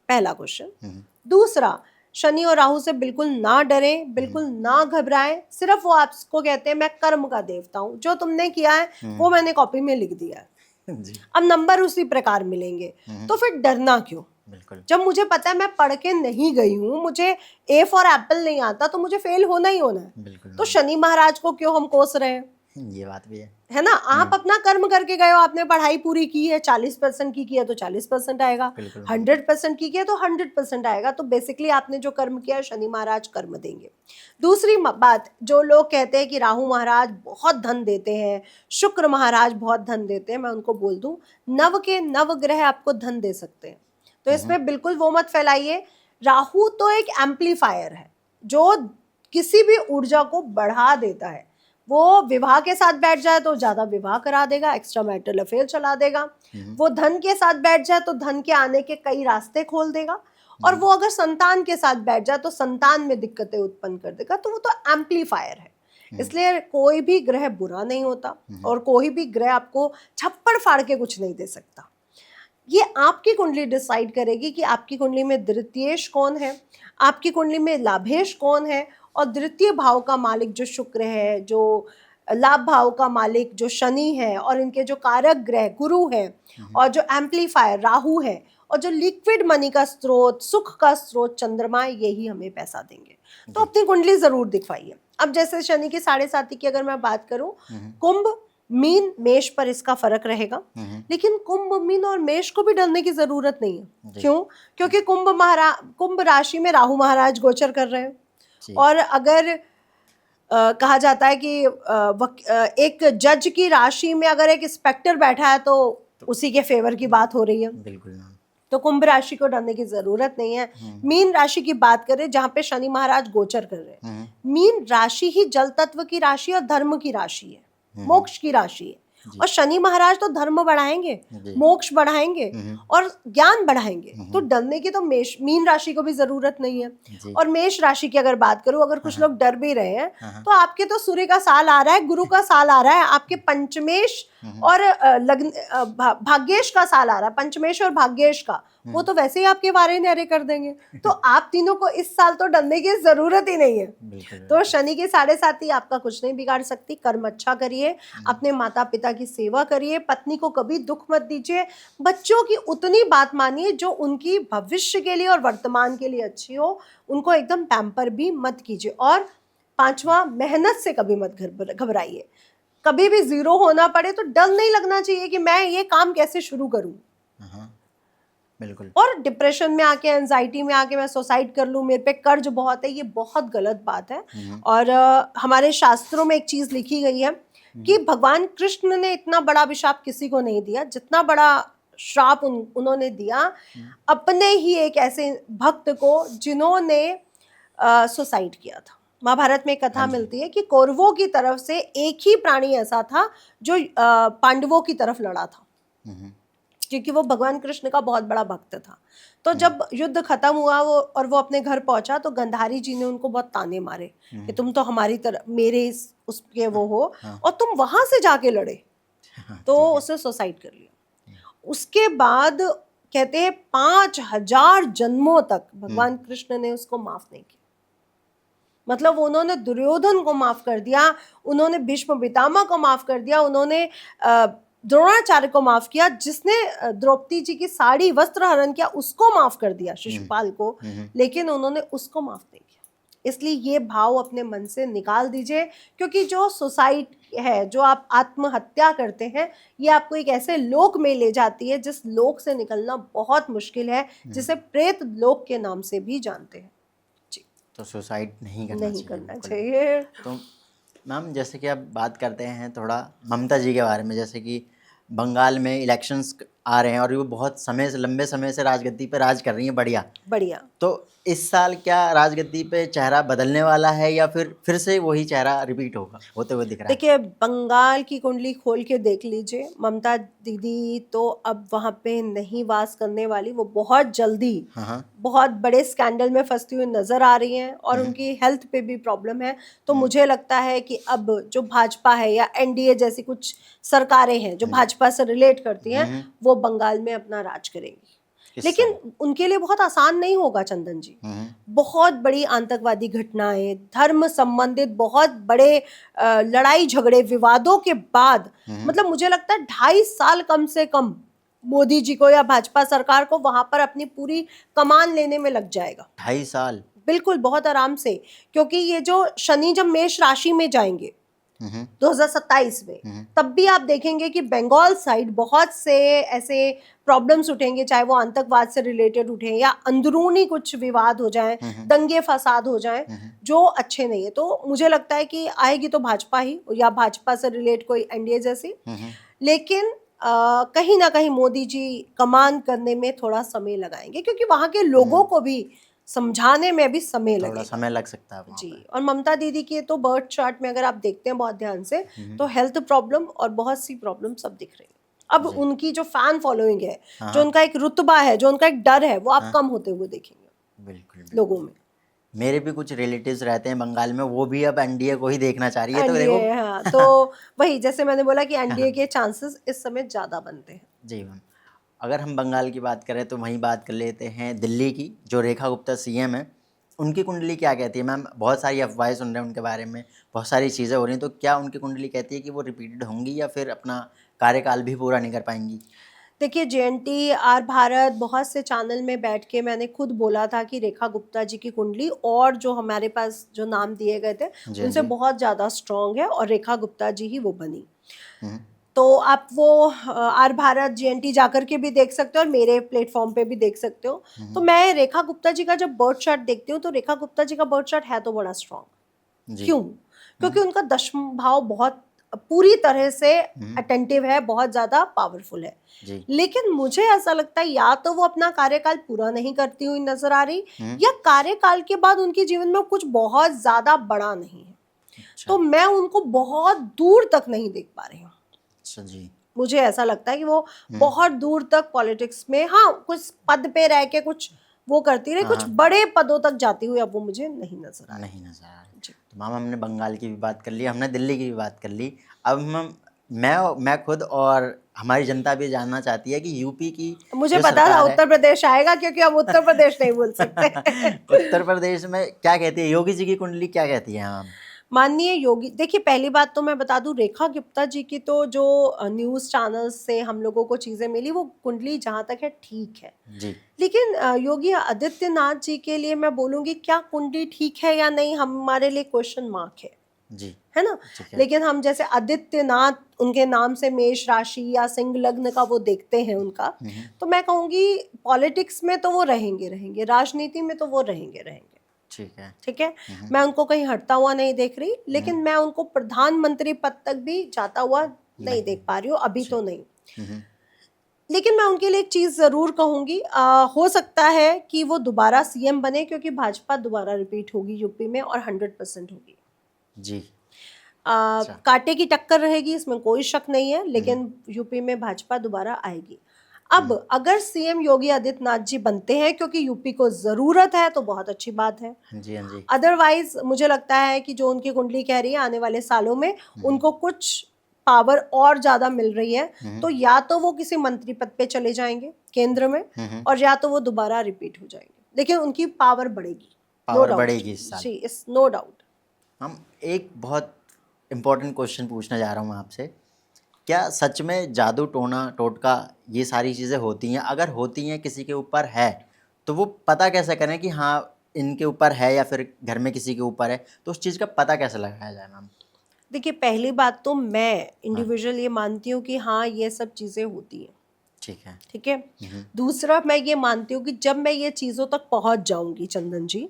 पहला क्वेश्चन। दूसरा, शनि और राहु से बिल्कुल ना डरें, बिल्कुल ना घबराएं। सिर्फ वो आपको कहते हैं मैं कर्म का देवता हूँ, जो तुमने किया है वो मैंने कॉपी में लिख दिया है, अब नंबर उसी प्रकार मिलेंगे। तो फिर डरना क्यों? बिल्कुल। जब मुझे पता है मैं पढ़ के नहीं गई हूँ, मुझे ए फॉर एप्पल नहीं आता, तो मुझे फेल होना ही होना है। तो शनि महाराज को क्यों हम कोस रहे हैं? ये बात भी है ना। आप अपना कर्म करके गए हो, आपने पढ़ाई पूरी की है, 40% की है तो 40% आएगा, 100% की है तो 100% आएगा। तो बेसिकली आपने जो कर्म किया है शनि महाराज कर्म देंगे। दूसरी बात, जो लोग कहते हैं कि राहु महाराज बहुत धन देते हैं, शुक्र महाराज बहुत धन देते हैं, मैं उनको बोल दूं नव के नव ग्रह आपको धन दे सकते हैं, तो इसमें बिल्कुल वो मत फैलाइए। राहु तो एक एम्पलीफायर है जो किसी भी ऊर्जा को बढ़ा देता है। वो विवाह के साथ बैठ जाए तो ज्यादा विवाह करा देगा, एक्स्ट्रा मैरिटल अफेयर चला देगा। वो धन के साथ बैठ जाए तो धन के आने के कई रास्ते खोल देगा, और वो अगर संतान के साथ बैठ जाए तो संतान में दिक्कतें उत्पन्न कर देगा। तो वो तो एम्पलीफायर है। इसलिए कोई भी ग्रह बुरा नहीं होता और कोई भी ग्रह आपको छप्पड़ फाड़ के कुछ नहीं दे सकता। ये आपकी कुंडली डिसाइड करेगी कि आपकी कुंडली में द्वितीयेश कौन है, आपकी कुंडली में लाभेश कौन है, और द्वितीय भाव का मालिक जो शुक्र है, जो लाभ भाव का मालिक जो शनि है, और इनके जो कारक ग्रह गुरु है, और जो एम्पलीफायर राहु है, और जो लिक्विड मनी का स्रोत, सुख का स्रोत चंद्रमा, यही हमें पैसा देंगे। तो अपनी कुंडली जरूर दिखवाइए। अब जैसे शनि की साढ़े साती की अगर मैं बात करूं, कुंभ मीन मेष पर इसका फर्क रहेगा, लेकिन कुंभ मीन और मेष को भी डरने की जरूरत नहीं है। क्यों? क्योंकि कुंभ राशि में राहु महाराज गोचर कर रहे हैं, और अगर कहा जाता है कि एक जज की राशि में अगर एक इंस्पेक्टर बैठा है तो उसी के फेवर की बात हो रही है। बिल्कुल। तो कुंभ राशि को डरने की जरूरत नहीं है। मीन राशि की बात करें जहां पे शनि महाराज गोचर कर रहे हैं, मीन राशि ही जल तत्व की राशि और धर्म की राशि है, मोक्ष की राशि है। और शनि महाराज तो धर्म बढ़ाएंगे, मोक्ष बढ़ाएंगे और ज्ञान बढ़ाएंगे। तो डरने की तो मीन राशि को भी जरूरत नहीं है। और मेष राशि की अगर बात करूं, अगर कुछ लोग डर भी रहे हैं, तो आपके तो सूर्य का साल आ रहा है, गुरु का साल आ रहा है, आपके पंचमेश और भाग्येश का साल आ रहा है, पंचमेश और भाग्येश का, वो तो वैसे ही आपके बारे न्यारे कर देंगे। तो आप तीनों को इस साल तो डरने की जरूरत ही नहीं है। तो शनि के 7.5 आपका कुछ नहीं बिगाड़ सकती। कर्म अच्छा करिए, अपने माता पिता की सेवा करिए, पत्नी को कभी दुख मत दीजिए, बच्चों की उतनी बात मानिए जो उनकी भविष्य के लिए और वर्तमान के लिए अच्छी हो, उनको एकदम पैम्पर भी मत कीजिए। और 5वां, मेहनत से कभी मत घबराइए। कभी भी जीरो होना पड़े तो डर नहीं लगना चाहिए कि मैं ये काम कैसे शुरू करूं। बिल्कुल। और डिप्रेशन में आके, एंजाइटी में आके मैं सुसाइड कर लूं, मेरे पे कर्ज बहुत है, ये बहुत गलत बात है। और हमारे शास्त्रों में एक चीज लिखी गई है कि भगवान कृष्ण ने इतना बड़ा अभिशाप किसी को नहीं दिया जितना बड़ा श्राप उन्होंने दिया अपने ही एक ऐसे भक्त को जिन्होंने सुसाइड किया था। महाभारत में एक कथा मिलती है कि कौरवों की तरफ से एक ही प्राणी ऐसा था जो पांडवों की तरफ लड़ा था, क्योंकि वो भगवान कृष्ण का बहुत बड़ा भक्त था। तो जब युद्ध खत्म हुआ और वो अपने घर पहुंचा तो गंधारी जी ने उनको बहुत ताने मारे कि तुम तो हमारी तरफ, मेरे उसके वो हो, और तुम वहां से जाके लड़े। तो उसने सुसाइड कर लिया। उसके बाद कहते हैं 5000 जन्मों तक भगवान कृष्ण ने उसको माफ नहीं किया। मतलब उन्होंने दुर्योधन को माफ कर दिया, उन्होंने भीष्म पितामह को माफ कर दिया, उन्होंने द्रोणाचार्य को माफ किया, जिसने द्रौपदी जी की साड़ी वस्त्र हरण किया उसको माफ कर दिया, शिशुपाल को, लेकिन उन्होंने उसको माफ नहीं किया। इसलिए ये भाव अपने मन से निकाल दीजिए, क्योंकि जो सुसाइड है, जो आप आत्महत्या करते हैं, ये आपको एक ऐसे लोक में ले जाती है जिस लोक से निकलना बहुत मुश्किल है, जिसे प्रेत लोक के नाम से भी जानते हैं। तो सुसाइड नहीं करना चाहिए। तो मैम, जैसे कि आप बात करते हैं थोड़ा ममता जी के बारे में, जैसे कि बंगाल में इलेक्शंस आ रहे हैं और वो बहुत समय से, लंबे समय से राजगद्दी पे राज कर रही हैं, बढ़िया। तो इस साल क्या राजगद्दी पे चेहरा बदलने वाला है या फिर से वही चेहरा रिपीट होते हुए दिख रहा है? देखिए, बंगाल की कुंडली खोल के देख लीजिए, ममता दीदी तो अब वहाँ पे नहीं वास करने वाली। वो बहुत जल्दी बहुत बड़े स्कैंडल में फंसती हुई नजर आ रही हैं और उनकी हेल्थ पे भी प्रॉब्लम है। तो मुझे लगता है कि अब जो भाजपा है या एनडीए जैसी कुछ सरकारें हैं जो भाजपा से रिलेट करती हैं, वो बंगाल में अपना राज करेंगी। लेकिन उनके लिए बहुत आसान नहीं होगा चंदन जी। बहुत बड़ी आतंकवादी घटनाएं, धर्म संबंधित बहुत बड़े लड़ाई झगड़े विवादों के बाद, मतलब मुझे लगता है 2.5 साल कम से कम मोदी जी को या भाजपा सरकार को वहां पर अपनी पूरी कमान लेने में लग जाएगा। 2.5 साल? बिल्कुल, बहुत आराम से। क्योंकि ये जो शनि जब मेष राशि में जाएंगे 2027 में, तब भी आप देखेंगे कि बंगाल साइड बहुत से ऐसे प्रॉब्लम्स उठेंगे, चाहे वो आतंकवाद से रिलेटेड उठे या अंदरूनी कुछ विवाद हो जाएं, दंगे फसाद हो जाएं, जो अच्छे नहीं है। तो मुझे लगता है कि आएगी तो भाजपा ही, या भाजपा से रिलेट कोई एनडीए जैसी। लेकिन कहीं ना कहीं मोदी जी कमान करने में थोड़ा समय लगाएंगे, क्योंकि वहां के लोगों को भी समझाने में भी समय लगेगा, थोड़ा समय लग सकता है जी। और ममता दीदी की तो बर्थ चार्ट में अगर आप देखते हैं बहुत ध्यान से, तो हेल्थ प्रॉब्लम और बहुत सी प्रॉब्लम सब दिख रही है। अब उनकी जो फैन फॉलोइंग है, जो उनका एक रुतबा है, जो उनका एक डर है, वो आप कम होते हुए देखेंगे बिल्कुल लोगों में। मेरे भी कुछ रिलेटिव्स रहते हैं बंगाल में, वो भी अब एनडीए को ही देखना चाह रही है। तो देखो, हाँ, तो वही जैसे मैंने बोला कि एनडीए के चांसेस इस समय ज्यादा बनते हैं। जी मैम, अगर हम बंगाल की बात करें तो वहीं बात कर लेते हैं दिल्ली की, जो रेखा गुप्ता सीएम है, उनकी कुंडली क्या कहती है? मैम, बहुत सारी अफवाहें सुन रहे हैं उनके बारे में, बहुत सारी चीज़ें हो रही हैं, तो क्या उनकी कुंडली कहती है कि वो रिपीटेड होंगी या फिर अपना कार्यकाल भी पूरा नहीं कर पाएंगी? देखिए, JNTR भारत बहुत से चैनल में बैठ के मैंने खुद बोला था कि रेखा गुप्ता जी की कुंडली और जो हमारे पास जो नाम दिए गए थे उनसे बहुत ज़्यादा स्ट्रॉन्ग है, और रेखा गुप्ता जी ही वो बनी। तो आप वो आर भारत JNT जाकर के भी देख सकते हो और मेरे प्लेटफॉर्म पे भी देख सकते हो। तो मैं रेखा गुप्ता जी का जब बर्थ चार्ट देखती हूँ तो रेखा गुप्ता जी का बर्थ चार्ट है तो बड़ा स्ट्रॉन्ग। क्यों? क्योंकि उनका दशम भाव बहुत पूरी तरह से अटेंटिव है, बहुत ज्यादा पावरफुल है। लेकिन मुझे ऐसा लगता है या तो वो अपना कार्यकाल पूरा नहीं करती हुई नजर आ रही, या कार्यकाल के बाद उनके जीवन में कुछ बहुत ज्यादा बड़ा नहीं है। तो मैं उनको बहुत दूर तक नहीं देख पा रही हूँ। जी, मुझे ऐसा लगता है कि वो बहुत दूर तक पॉलिटिक्स में, हाँ, कुछ पद पे रह के कुछ वो करती रही, कुछ बड़े पदों तक जाती हुई अब वो मुझे नहीं नजर आ रही। तो मैम, हमने बंगाल की भी बात कर ली, हमने दिल्ली की भी बात कर ली, अब हम मैं खुद और हमारी जनता भी जानना चाहती है कि यूपी की मुझे जो पता था सरकार है उत्तर प्रदेश आएगा, क्योंकि हम उत्तर प्रदेश नहीं बोल सकते। उत्तर प्रदेश में क्या कहती है योगी जी की कुंडली, क्या कहती है हम? माननीय योगी, देखिए पहली बात तो मैं बता दूं, रेखा गुप्ता जी की तो जो न्यूज़ चैनल्स से हम लोगों को चीज़ें मिली, वो कुंडली जहाँ तक है ठीक है। जी लेकिन योगी आदित्यनाथ जी के लिए मैं बोलूँगी, क्या कुंडली ठीक है या नहीं, हमारे लिए क्वेश्चन मार्क जी है ना। ठीक है। लेकिन हम जैसे आदित्यनाथ, उनके नाम से मेष राशि या सिंह लग्न का वो देखते हैं उनका, तो मैं कहूँगी पॉलिटिक्स में तो वो रहेंगे रहेंगे, राजनीति में तो वो रहेंगे रहेंगे। ठीक है। ठीक है, मैं उनको कहीं हटता हुआ नहीं देख रही, लेकिन मैं उनको प्रधानमंत्री पद तक भी जाता हुआ नहीं देख पा रही हूँ अभी तो नहीं। लेकिन मैं उनके लिए एक चीज जरूर कहूंगी, हो सकता है कि वो दोबारा सीएम बने, क्योंकि भाजपा दोबारा रिपीट होगी यूपी में और 100% होगी। जी कांटे की टक्कर रहेगी, इसमें कोई शक नहीं है, लेकिन यूपी में भाजपा दोबारा आएगी। अब अगर सीएम योगी आदित्यनाथ जी बनते हैं, क्योंकि यूपी को जरूरत है, तो बहुत अच्छी बात है। जी हाँ जी। अदरवाइज मुझे लगता है कि जो उनकी कुंडली कह रही है, आने वाले सालों में उनको कुछ पावर और ज्यादा मिल रही है, तो या तो वो किसी मंत्री पद पे चले जाएंगे केंद्र में, और या तो वो दोबारा रिपीट हो जाएंगे, लेकिन उनकी पावर बढ़ेगी, नो पावर डाउट बढ़ेगी इस साल। जी, इस नो डाउट। हम एक बहुत इम्पोर्टेंट क्वेश्चन पूछना जा रहा हूँ आपसे, क्या सच में जादू टोना टोटका ये सारी चीज़ें होती हैं? अगर होती हैं, किसी के ऊपर है, तो वो पता कैसे करें कि हाँ इनके ऊपर है या फिर घर में किसी के ऊपर है, तो उस चीज़ का पता कैसे लगाया जाए मैम? देखिए पहली बात तो मैं इंडिविजुअल ये मानती हूँ कि हाँ ये सब चीजें होती हैं, ठीक है। ठीक है। दूसरा, मैं ये मानती हूँ कि जब मैं ये चीजों तक पहुंच जाऊंगी चंदन जी,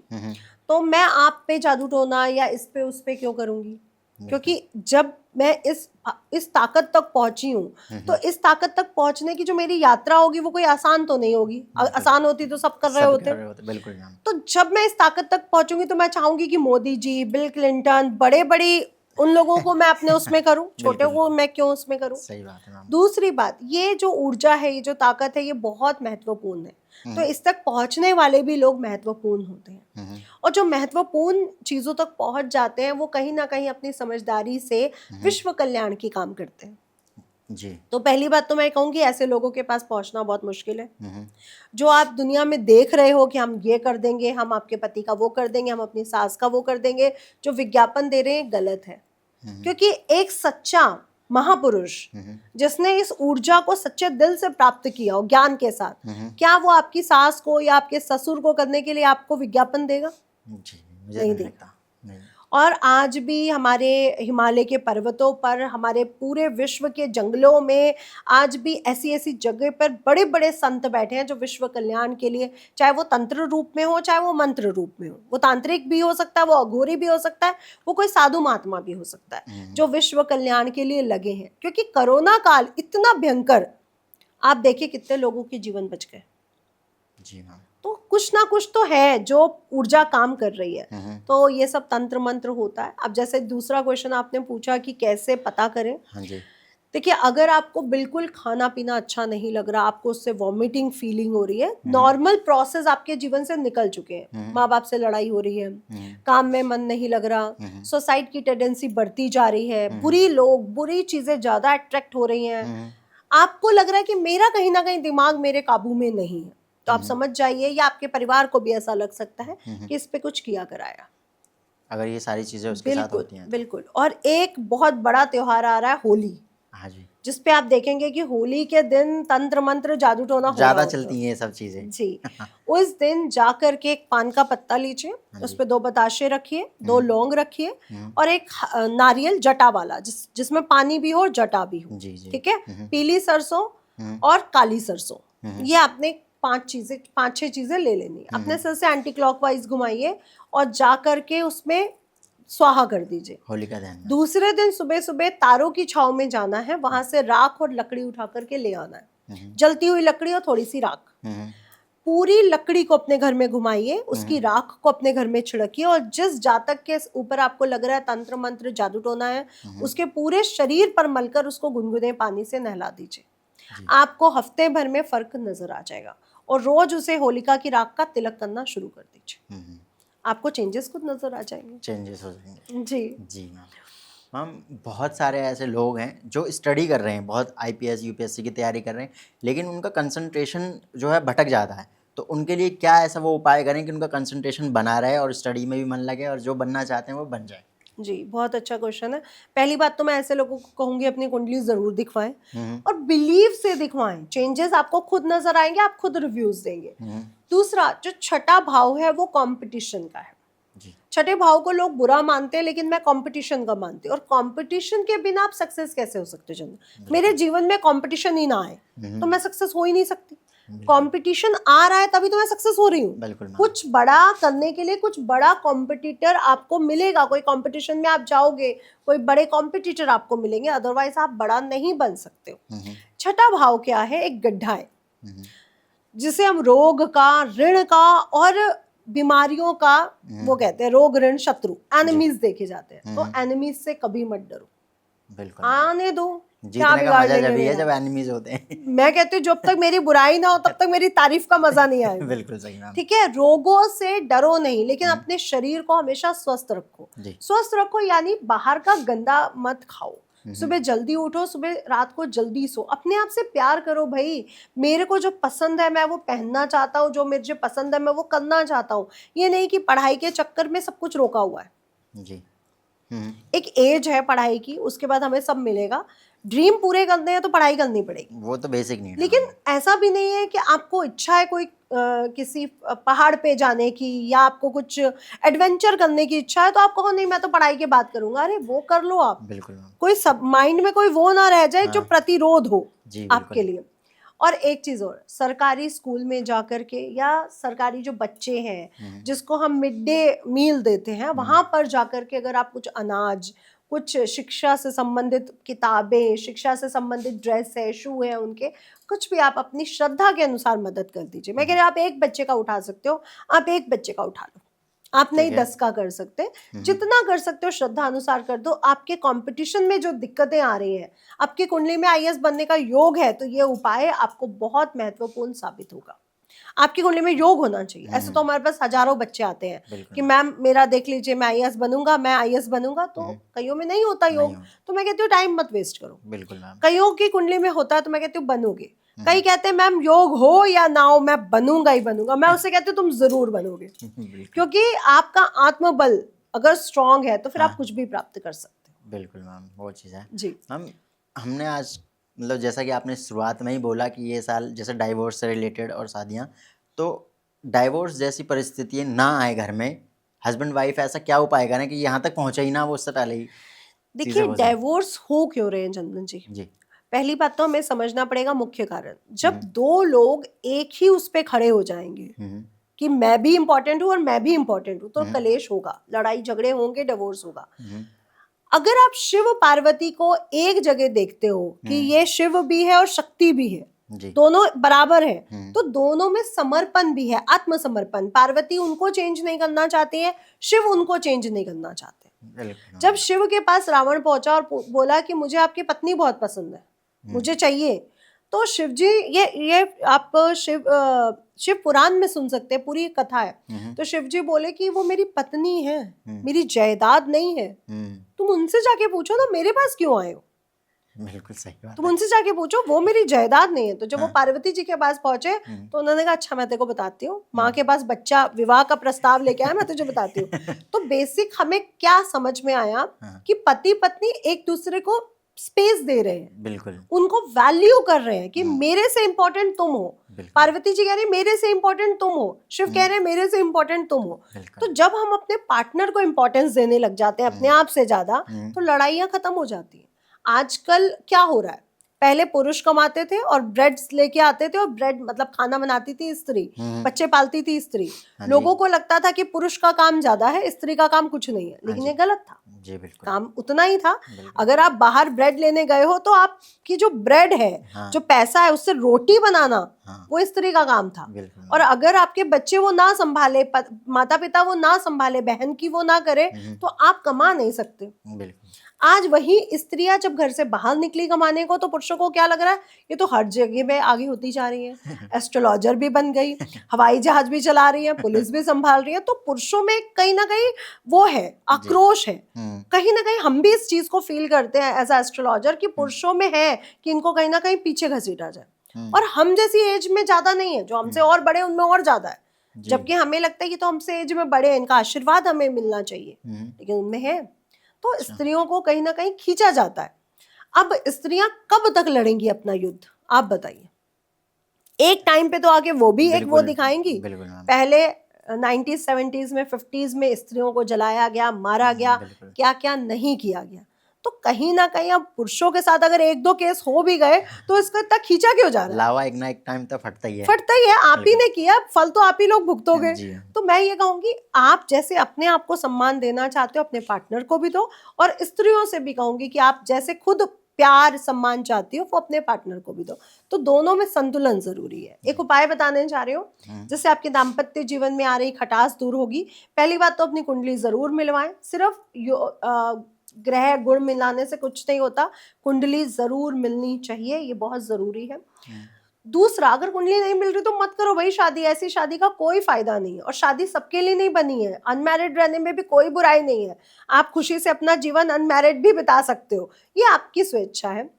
तो मैं आप पे जादू टोना या इस पे उस पे क्यों करूंगी, क्योंकि जब मैं इस ताकत तक पहुंची हूँ, तो इस ताकत तक पहुंचने की जो मेरी यात्रा होगी, वो कोई आसान तो नहीं होगी। आसान होती तो सब कर रहे सब होते। कर रहे होते, बिल्कुल मैम। तो जब मैं इस ताकत तक पहुंचूंगी, तो मैं चाहूंगी कि मोदी जी, बिल क्लिंटन, बड़े बड़ी उन लोगों को मैं अपने उसमें करूं, छोटे बिल्कुल। को मैं क्यों उसमें करूं। सही बात है मैम। दूसरी बात, ये जो ऊर्जा है, ये जो ताकत है, ये बहुत महत्वपूर्ण है, तो इस तक पहुंचने वाले भी लोग महत्वपूर्ण होते हैं। और जो महत्वपूर्ण चीजों तक पहुंच जाते हैं, वो कहीं ना कहीं अपनी समझदारी से विश्व कल्याण की काम करते हैं। जी तो पहली बात तो मैं कहूंगी, ऐसे लोगों के पास पहुंचना बहुत मुश्किल है। जो आप दुनिया में देख रहे हो कि हम ये कर देंगे, हम आपके पति का वो कर देंगे, हम अपनी सास का वो कर देंगे, जो विज्ञापन दे रहे हैं, गलत है। क्योंकि एक सच्चा महापुरुष जिसने इस ऊर्जा को सच्चे दिल से प्राप्त किया हो, ज्ञान के साथ, क्या वो आपकी सास को या आपके ससुर को करने के लिए आपको विज्ञापन देगा? जी, मुझे नहीं नहीं देगा। लगता। नहीं। और आज भी हमारे हिमालय के पर्वतों पर, हमारे पूरे विश्व के जंगलों में, आज भी ऐसी ऐसी जगह पर बड़े बड़े संत बैठे हैं, जो विश्व कल्याण के लिए, चाहे वो तंत्र रूप में हो, चाहे वो मंत्र रूप में हो, वो तांत्रिक भी हो सकता है, वो अघोरी भी हो सकता है, वो कोई साधु महात्मा भी हो सकता है, जो विश्व कल्याण के लिए लगे हैं। क्योंकि कोरोना काल इतना भयंकर, आप देखिए कितने लोगों के जीवन बच गए। जी मैम। तो कुछ ना कुछ तो है जो ऊर्जा काम कर रही है, तो ये सब तंत्र मंत्र होता है। अब जैसे दूसरा क्वेश्चन आपने पूछा कि कैसे पता करें, हाँ जी। देखिए अगर आपको बिल्कुल खाना पीना अच्छा नहीं लग रहा, आपको उससे वॉमिटिंग फीलिंग हो रही है, नॉर्मल प्रोसेस आपके जीवन से निकल चुके हैं, माँ बाप से लड़ाई हो रही है, काम में मन नहीं लग रहा, सुसाइड की टेंडेंसी बढ़ती जा रही है, बुरी चीजें ज्यादा अट्रैक्ट हो रही हैं, आपको लग रहा है कि मेरा कहीं ना कहीं दिमाग मेरे काबू में नहीं है, तो आप समझ जाइए, या आपके परिवार को भी ऐसा लग सकता है कि इस पे कुछ किया कराया। अगर ये सारी चीज़ें उसके साथ बिल्कुल होती हैं तो। बिल्कुल। और एक बहुत बड़ा त्योहार आ रहा है, होली, हाँ जी। जिसपे आप देखेंगे कि होली के दिन तंत्र मंत्र जादू टोना हो रहा ज़्यादा होता है। चलती हैं ये सब चीज़ें। जी, उस दिन जाकर के एक पान का पत्ता लीजिए, उस पे 2 बताशे रखिए, 2 लौंग रखिए, और एक नारियल जटा वाला, जिसमें पानी भी हो और जटा भी हो। जी जी। ठीक है, पीली सरसों और काली सरसों, ये आपने 5-6 चीजें ले लेनी। अपने सिर से एंटी क्लॉकवाइज घुमाइए और जाकर के उसमें स्वाहा कर दीजिए। होलिका दहन में। दूसरे दिन सुबह सुबह तारों की छाव में जाना है, वहां से राख और लकड़ी उठा करके ले आना है, जलती हुई लकड़ी और थोड़ी सी राख। पूरी लकड़ी को अपने घर में घुमाइए, उसकी राख को अपने घर में छिड़किए, और जिस जातक के ऊपर आपको लग रहा है तंत्र मंत्र जादू टोना है, उसके पूरे शरीर पर मलकर उसको गुनगुने पानी से नहला दीजिए। आपको हफ्ते भर में फर्क नजर आ जाएगा, और रोज उसे होलिका की राख का तिलक करना शुरू कर दीजिए, आपको चेंजेस खुद नजर आ जाएंगे। चेंजेस हो जाएंगे। जी जी मैम। मैम बहुत सारे ऐसे लोग हैं जो स्टडी कर रहे हैं, बहुत आईपीएस यूपीएससी की तैयारी कर रहे हैं, लेकिन उनका कंसंट्रेशन जो है भटक जाता है। तो उनके लिए क्या ऐसा वो उपाय करें कि उनका कंसंट्रेशन बना रहे और स्टडी में भी मन लगे और जो बनना चाहते हैं वो बन जाए? जी, बहुत अच्छा क्वेश्चन है। पहली बात तो मैं ऐसे लोगों को कहूंगी अपनी कुंडली जरूर दिखवाएं और बिलीव से दिखवाएं। चेंजेस आपको खुद नजर आएंगे, आप खुद रिव्यूज देंगे। दूसरा, जो छठा भाव है वो कंपटीशन का है। जी। छठे भाव को लोग बुरा मानते हैं, लेकिन मैं कंपटीशन का मानती हूँ। और कंपटीशन के बिना आप सक्सेस कैसे हो सकते चंदन? मेरे जीवन में कंपटीशन ही ना आए तो मैं सक्सेस हो ही नहीं सकती। कंपटीशन आ रहा है तभी तो मैं सक्सेस हो रही हूँ। बिल्कुल मैम। कुछ बड़ा करने के लिए कुछ बड़ा कॉम्पिटिटर आपको मिलेगा। कोई कंपटीशन में आप जाओगे, कोई बड़े कॉम्पिटिटर आपको मिलेंगे, अदरवाइज आप बड़ा नहीं बन सकते हो। छठा भाव क्या है? एक गड्ढा है जिसे हम रोग का, ऋण का और बीमारियों का, वो कहते हैं रोग ऋण शत्रु, एनिमीज देखे जाते हैं। तो एनिमीज से कभी मत डरो, बिल्कुल। आने दो, क्या जीतने का बिगाड़ मजा लेंगे जब ही है मेरा? जब एनिमीज होते हैं। मैं कहती हूँ जब तक मेरी बुराई ना हो तब तक मेरी तारीफ का मजा नहीं आएगा। बिल्कुल सही मैम। ठीक है, रोगों से डरो नहीं, लेकिन अपने शरीर को हमेशा स्वस्थ रखो। जी। स्वस्थ रखो यानी बाहर का गंदा मत खाओ, सुबह जल्दी उठो, सुबह रात को जल्दी सो, अपने आप से प्यार करो। भाई मेरे को जो पसंद है मैं वो पहनना चाहता हूँ, जो मुझे पसंद है मैं वो करना चाहता हूँ। ये नहीं कि पढ़ाई के चक्कर में सब कुछ रोका हुआ है। जी। एक एज है पढ़ाई की, उसके बाद हमें सब मिलेगा। ड्रीम पूरे करने हैं तो पढ़ाई करनी पड़ेगी, वो तो बेसिक नीड है। लेकिन ऐसा भी नहीं है कि आपको इच्छा है कोई किसी पहाड़ पे जाने की या आपको कुछ एडवेंचर करने की इच्छा है तो आप कहो नहीं मैं तो पढ़ाई के बाद करूंगा। अरे वो कर लो आप। बिल्कुल मैम। कोई सब माइंड में कोई वो ना रह जाए जो प्रतिरोध हो जी आपके लिए। और एक चीज और, सरकारी स्कूल में जाकर के या सरकारी जो बच्चे हैं जिसको हम मिड डे मील देते हैं, वहां पर जाकर के अगर आप कुछ अनाज, कुछ शिक्षा से संबंधित किताबें, शिक्षा से संबंधित ड्रेस है, शू है, उनके कुछ भी आप अपनी श्रद्धा के अनुसार मदद कर दीजिए। मैं कह रही हूँ आप एक बच्चे का उठा सकते हो, आप एक बच्चे का उठा लो। आप नहीं 10 का कर सकते, जितना कर सकते हो श्रद्धा अनुसार कर दो। आपके कंपटीशन में जो दिक्कतें आ रही हैं, आपकी कुंडली में आईएएस बनने का योग है, तो ये उपाय आपको बहुत महत्वपूर्ण साबित होगा। आपकी कुंडली में योग होना चाहिए। ऐसे तो हमारे पास हजारों बच्चे आते हैं कि मैम मेरा देख लीजिए, मैं आईएएस बनूंगा, मैं आईएएस बनूंगा। तो कईयों में नहीं होता योग, तो मैं कहती हूँ टाइम मत वेस्ट करो। बिल्कुल मैम। कईयों की कुंडली में होता है तो मैं कहती हूँ बनोगे। कई कहते हैं मैम योग हो या ना हो मैं बनूंगा ही बनूंगा। मैं उससे कहती हूँ तुम जरूर बनोगे, क्योंकि आपका आत्मबल अगर स्ट्रांग है तो फिर आप कुछ भी प्राप्त कर सकते हो। बिल्कुल मैम, वो चीज़ है जी। हमने आज मतलब जैसा कि आपने शुरुआत में ही बोला कि ये साल जैसे डाइवोर्स से रिलेटेड और शादियाँ, तो डाइवोर्स जैसी परिस्थितियाँ ना आए घर में, हस्बैंड वाइफ ऐसा क्या उपाय करें कि यहाँ तक पहुँचे ही ना, वो उससे पहले ही? देखिए डाइवोर्स हो क्यों रहे हैं चंदन जी? जी। पहली बात तो हमें समझना पड़ेगा मुख्य कारण। जब दो लोग एक ही उस पे खड़े हो जाएंगे कि मैं भी इंपॉर्टेंट हूँ और मैं भी इंपॉर्टेंट हूँ, तो कलेश होगा, लड़ाई झगड़े होंगे, डिवोर्स होगा। अगर आप शिव पार्वती को एक जगह देखते हो कि ये शिव भी है और शक्ति भी है, दोनों बराबर है, तो दोनों में समर्पण भी है, आत्मसमर्पण। पार्वती उनको चेंज नहीं करना चाहती है, शिव उनको चेंज नहीं करना चाहते। जब शिव के पास रावण पहुंचा और बोला कि मुझे आपकी पत्नी बहुत पसंद है, मुझे चाहिए, तो शिव जी, ये आप शिव पुराण में सुन सकते हैं, पूरी कथा है। तो शिव जी बोले कि वो मेरी पत्नी है, मेरी जायदाद नहीं है। तुम उनसे जाके पूछो ना मेरे पास क्यों आए हो। बिल्कुल सही बात। तुम उनसे जाके पूछो, वो मेरी जायदाद नहीं है। तो जब वो पार्वती जी के पास पहुंचे तो उन्होंने कहा अच्छा मैं तेरे को बताती हूँ, माँ के पास बच्चा विवाह का प्रस्ताव लेके आया, मैं तुझे बताती हूँ। तो बेसिक हमें क्या समझ में आया कि पति पत्नी एक दूसरे को स्पेस दे रहे हैं, बिल्कुल उनको वैल्यू कर रहे हैं कि मेरे से इंपॉर्टेंट तुम हो। पार्वती जी कह रही मेरे से इंपॉर्टेंट तुम हो, शिव कह रहे हैं मेरे से इंपॉर्टेंट तुम हो। तो जब हम अपने पार्टनर को इंपॉर्टेंस देने लग जाते हैं अपने आप से ज्यादा, तो लड़ाइयां खत्म हो जाती हैं। आजकल क्या हो रहा है, पहले पुरुष कमाते थे और ब्रेड लेके आते थे, और ब्रेड मतलब खाना बनाती थी स्त्री, बच्चे पालती थी स्त्री। लोगों को लगता था कि पुरुष का काम ज्यादा है, स्त्री का काम कुछ नहीं है, लेकिन ये गलत था। जी बिल्कुल। काम उतना ही था। अगर आप बाहर ब्रेड लेने गए हो तो आपकी जो ब्रेड है, जो पैसा है, उससे रोटी बनाना वो स्त्री का काम था। और अगर आपके बच्चे वो ना संभाले, माता पिता वो ना संभाले, बहन की वो ना करे, तो आप कमा नहीं सकते। आज वही स्त्रियां जब घर से बाहर निकली कमाने को, तो पुरुषों को क्या लग रहा है, ये तो हर जगह में आगे होती जा रही है, एस्ट्रोलॉजर भी बन गई, हवाई जहाज भी चला रही है, पुलिस भी संभाल रही है। तो पुरुषों में कहीं ना कहीं वो है, आक्रोश है। कहीं ना कहीं हम भी इस चीज को फील करते हैं एज एस्ट्रोलॉजर कि पुरुषों में है कि इनको कहीं ना कहीं पीछे घसीटा जाए। और हम जैसी एज में ज्यादा नहीं है, जो हमसे और बड़े उनमें और ज्यादा है, जबकि हमें लगता है कि तो हमसे एज में बड़े हैं, इनका आशीर्वाद हमें मिलना चाहिए, लेकिन उनमें है। तो स्त्रियों को कहीं ना कहीं खींचा जाता है। अब स्त्रियां कब तक लड़ेंगी अपना युद्ध, आप बताइए। एक टाइम पे तो आके वो भी एक वो दिखाएंगी। पहले 90s 70s में 50s में स्त्रियों को जलाया गया, मारा गया, क्या क्या नहीं किया गया। तो कहीं ना कहीं अब पुरुषों के साथ अगर एक दो केस हो भी गए तो इसका इतना खींचा क्यों जा रहा है? लावा एक ना एक टाइम तो फटता ही है, फटता ही है। आप ही ने किया, फल तो आप ही लोग भुगतोगे। तो मैं ये कहूंगी, आप जैसे अपने आप को सम्मान देना चाहते हो, अपने पार्टनर को भी दो, और स्त्रियों से भी कहूंगी कि आप जैसे खुद प्यार सम्मान चाहती हो वो अपने पार्टनर को भी दो। तो दोनों में संतुलन जरूरी है। एक उपाय बताने जा रही हूँ जिससे आपके दाम्पत्य जीवन में आ रही खटास दूर होगी। पहली बात तो अपनी कुंडली जरूर मिलवाएं। सिर्फ ग्रह गुण मिलाने से कुछ नहीं होता, कुंडली जरूर मिलनी चाहिए, ये बहुत जरूरी है। दूसरा, अगर कुंडली नहीं मिल रही तो मत करो भाई शादी, ऐसी शादी का कोई फायदा नहीं है। और शादी सबके लिए नहीं बनी है, अनमैरिड रहने में भी कोई बुराई नहीं है। आप खुशी से अपना जीवन अनमैरिड भी बिता सकते हो, ये आपकी स्वेच्छा है।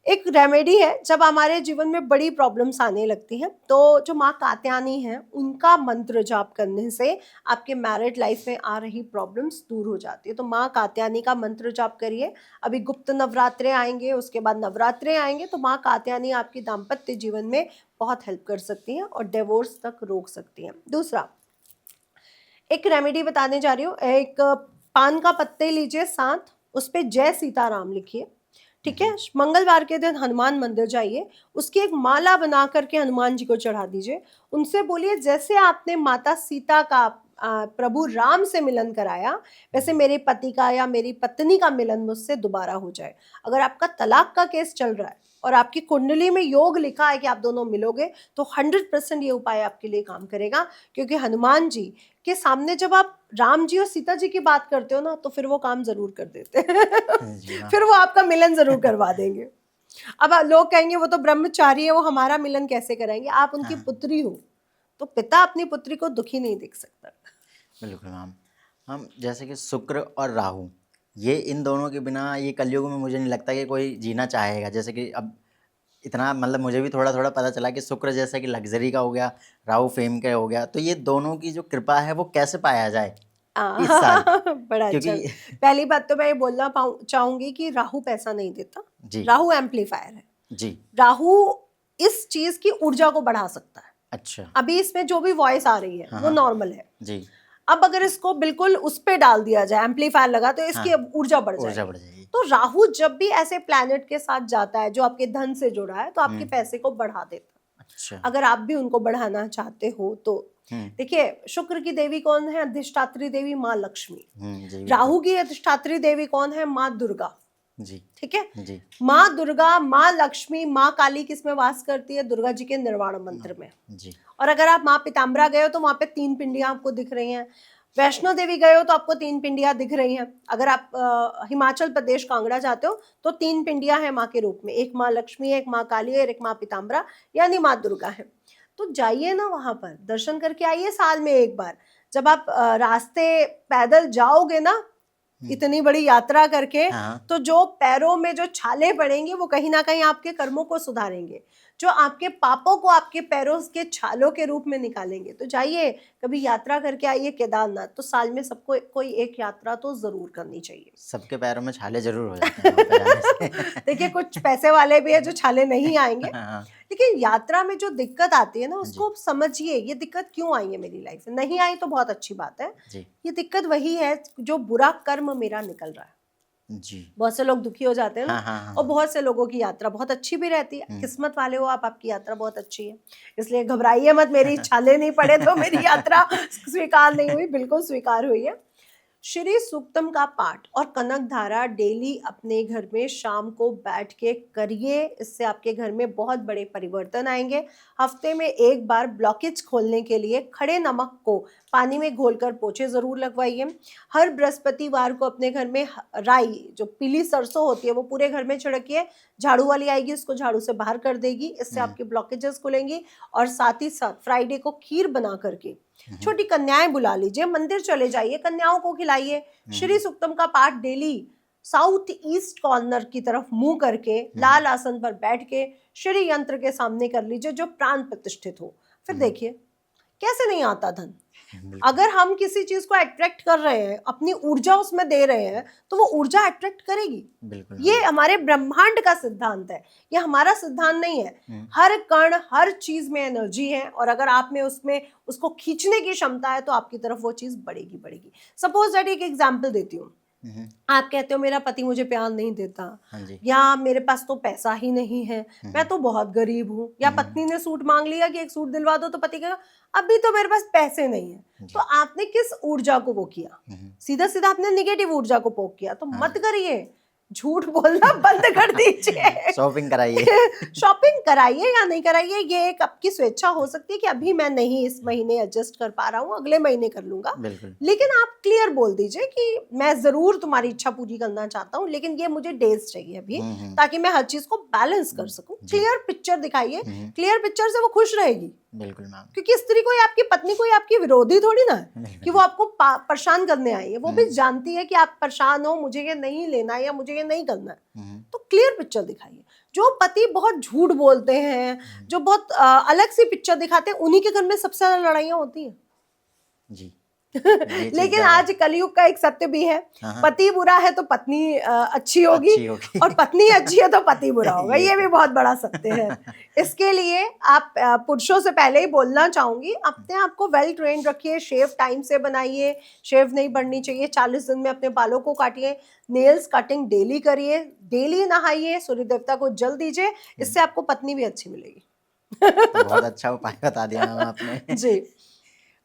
एक रेमेडी है, जब हमारे जीवन में बड़ी प्रॉब्लम्स आने लगती हैं तो जो माँ कात्यायनी है उनका मंत्र जाप करने से आपके मैरिड लाइफ में आ रही प्रॉब्लम्स दूर हो जाती है। तो माँ कात्यायनी का मंत्र जाप करिए। अभी गुप्त नवरात्रे आएंगे, उसके बाद नवरात्रे आएंगे, तो माँ कात्यायनी आपकी दाम्पत्य जीवन में बहुत हेल्प कर सकती हैं और डिवोर्स तक रोक सकती हैं। दूसरा, एक रेमेडी बताने जा रही हूँ। एक पान का पत्ते लीजिए 7, उस पर जय सीताराम लिखिए, ठीक है। मंगलवार के दिन हनुमान मंदिर जाइए, उसकी एक माला बना करके हनुमान जी को चढ़ा दीजिए। उनसे बोलिए, जैसे आपने माता सीता का प्रभु राम से मिलन कराया, वैसे मेरे पति का या मेरी पत्नी का मिलन मुझसे दोबारा हो जाए। अगर आपका तलाक का केस चल रहा है और आपकी कुंडली में योग लिखा है कि आप दोनों मिलोगे, तो 100% ये उपाय आपके लिए काम करेगा। क्योंकि हनुमान जी के सामने जब आप राम जी और सीता जी की बात करते हो ना, तो फिर वो काम जरूर कर देते हैं फिर वो आपका मिलन जरूर करवा देंगे। अब लोग कहेंगे वो तो ब्रह्मचारी है, वो हमारा मिलन कैसे कराएंगे? आप उनकी पुत्री हो, तो पिता अपनी पुत्री को दुखी नहीं देख सकता। बिल्कुल मैम। हम जैसे कि शुक्र और राहु, ये इन दोनों के बिना ये कलयुग में मुझे नहीं लगता कि कोई जीना चाहेगा। जैसे कि अब इतना मतलब मुझे भी थोड़ा थोड़ा पता चला कि शुक्र जैसे कि लग्जरी का हो गया, राहु फेम का हो गया, तो ये दोनों की जो कृपा है वो कैसे पाया जाए इस साल? बड़ा अच्छा। पहली बात तो मैं ये बोलना चाहूंगी कि राहु पैसा नहीं देता जी, राहु एम्पलीफायर है जी। राहु इस चीज की ऊर्जा को बढ़ा सकता है। अच्छा। अभी इसमें जो भी वॉइस आ रही है वो नॉर्मल है जी। अब अगर इसको बिल्कुल उस पे डाल दिया जाए, एम्पलीफायर लगा, तो इसकी ऊर्जा बढ़ जाएगी। तो राहु जब भी ऐसे प्लैनेट के साथ जाता है जो आपके धन से जुड़ा है, तो आपके पैसे को बढ़ा देता है। अच्छा। अगर आप भी उनको बढ़ाना चाहते हो तो देखिए, शुक्र की देवी कौन है? अधिष्ठात्री देवी माँ लक्ष्मी। राहु की अधिष्ठात्री देवी कौन है? माँ दुर्गा जी। ठीक है जी। माँ दुर्गा, माँ लक्ष्मी, माँ काली किस में वास करती है? दुर्गा जी के निर्वाण मंत्र में जी। और अगर आप माँ पीताम्बरा गए हो तो वहां पे 3 पिंडियां आपको दिख रही हैं। वैष्णो देवी गए हो तो आपको 3 पिंडियां दिख रही हैं। अगर आप हिमाचल प्रदेश कांगड़ा जाते हो तो 3 पिंडियां हैं माँ के रूप में, एक माँ लक्ष्मी है, एक माँ काली है, एक माँ पीताम्बरा यानी माँ दुर्गा है। तो जाइए ना वहां पर, दर्शन करके आइए साल में एक बार। जब आप रास्ते पैदल जाओगे ना इतनी बड़ी यात्रा करके, तो जो पैरों में जो छाले पड़ेंगे वो कहीं ना कहीं आपके कर्मों को सुधारेंगे, जो आपके पापों को आपके पैरों के छालों के रूप में निकालेंगे। तो जाइए कभी यात्रा करके आइए केदारनाथ। तो साल में सबको कोई एक यात्रा तो जरूर करनी चाहिए। सबके पैरों में छाले जरूर हो जाते हैं वहाँ पे जाने से। देखिए, कुछ पैसे वाले भी है जो छाले नहीं आएंगे, लेकिन यात्रा में जो दिक्कत आती है ना उसको समझिए, ये दिक्कत क्यों आई है मेरी लाइफ में। नहीं आई तो बहुत अच्छी बात है, ये दिक्कत वही है जो बुरा कर्म मेरा निकल रहा है जी। बहुत से लोग दुखी हो जाते हैं ना। और बहुत से लोगों की यात्रा बहुत अच्छी भी रहती है। किस्मत वाले हो आप, आपकी यात्रा बहुत अच्छी है, इसलिए घबराइए मत। मेरी छाले नहीं पड़े तो मेरी यात्रा स्वीकार नहीं हुई, बिल्कुल स्वीकार हुई है। श्री सूक्तम का पाठ और कनक धारा डेली अपने घर में शाम को बैठ के करिए, इससे आपके घर में बहुत बड़े परिवर्तन आएंगे। हफ्ते में एक बार ब्लॉकेज खोलने के लिए खड़े नमक को पानी में घोलकर पोछे जरूर लगवाइए। हर बृहस्पतिवार को अपने घर में राई, जो पीली सरसों होती है, वो पूरे घर में छिड़किए। झाड़ू वाली आएगी, उसको झाड़ू से बाहर कर देगी, इससे आपके ब्लॉकेजेस खुलेंगी। और साथ ही साथ फ्राइडे को खीर बना करके छोटी कन्याएं बुला लीजिए, मंदिर चले जाइए, कन्याओं को खिलाइए। श्री सुक्तम का पाठ डेली साउथ ईस्ट कॉर्नर की तरफ मुंह करके लाल आसन पर बैठ के श्री यंत्र के सामने कर लीजिए, जो प्राण प्रतिष्ठित हो। फिर देखिए कैसे नहीं आता धन। अगर हम किसी चीज को अट्रैक्ट कर रहे हैं, अपनी ऊर्जा उसमें दे रहे हैं, तो वो ऊर्जा अट्रैक्ट करेगी। बिल्कुल। ये हमारे ब्रह्मांड का सिद्धांत है, ये हमारा सिद्धांत नहीं है। हर कण, हर चीज में एनर्जी है, और अगर आप में उसमें उसको खींचने की क्षमता है तो आपकी तरफ वो चीज बढ़ेगी बढ़ेगी। सपोज दैट एक एग्जाम्पल देती हूँ। आप कहते हो मेरा पति मुझे प्यार नहीं देता, या मेरे पास तो पैसा ही नहीं है, मैं तो बहुत गरीब हूँ, या पत्नी ने सूट मांग लिया कि एक सूट दिलवा दो, तो पति कहेगा अभी तो मेरे पास पैसे नहीं है। तो आपने किस ऊर्जा को वो किया? सीधा सीधा आपने निगेटिव ऊर्जा को पोक किया। तो मत करिए, झूठ बोलना बंद कर दीजिए। शॉपिंग कराइए। शॉपिंग कराइए या नहीं कराइए, ये एक आपकी स्वेच्छा हो सकती है कि अभी मैं नहीं इस महीने एडजस्ट कर पा रहा हूँ, अगले महीने कर लूंगा। लेकिन आप क्लियर बोल दीजिए कि मैं जरूर तुम्हारी इच्छा पूरी करना चाहता हूँ, लेकिन ये मुझे डेज चाहिए अभी, ताकि मैं हर चीज को बैलेंस कर सकूं। क्लियर पिक्चर दिखाइए, क्लियर पिक्चर से वो खुश रहेगी। बिल्कुल मैम। क्योंकि स्त्री कोई आपकी पत्नी कोई आपकी विरोधी थोड़ी ना है कि वो आपको परेशान करने आई है। वो भी जानती है कि आप परेशान हो, मुझे ये नहीं लेना है या मुझे ये नहीं करना है। तो क्लियर पिक्चर दिखाइए। जो पति बहुत झूठ बोलते हैं, जो बहुत अलग सी पिक्चर दिखाते हैं, उन्हीं के घर में सबसे ज्यादा लड़ाइयां होती हैं जी। लेकिन आज कलयुग का एक सत्य भी है, पति बुरा है तो पत्नी अच्छी होगी, और पत्नी अच्छी है तो पति बुरा होगा। ये भी बहुत बड़ा सत्य है। इसके लिए आप पुरुषों से पहले ही बोलना चाहूंगी, अपने आप को वेल ट्रेन रखिए, शेव टाइम से बनाइए, शेव नहीं बढ़नी चाहिए, 40 दिन में अपने बालों को काटिए, नेल्स कटिंग डेली करिए, डेली नहाइए, सूर्य देवता को जल दीजिए, इससे आपको पत्नी भी अच्छी मिलेगी। तो बहुत अच्छा उपाय बता दिया मैम आपने जी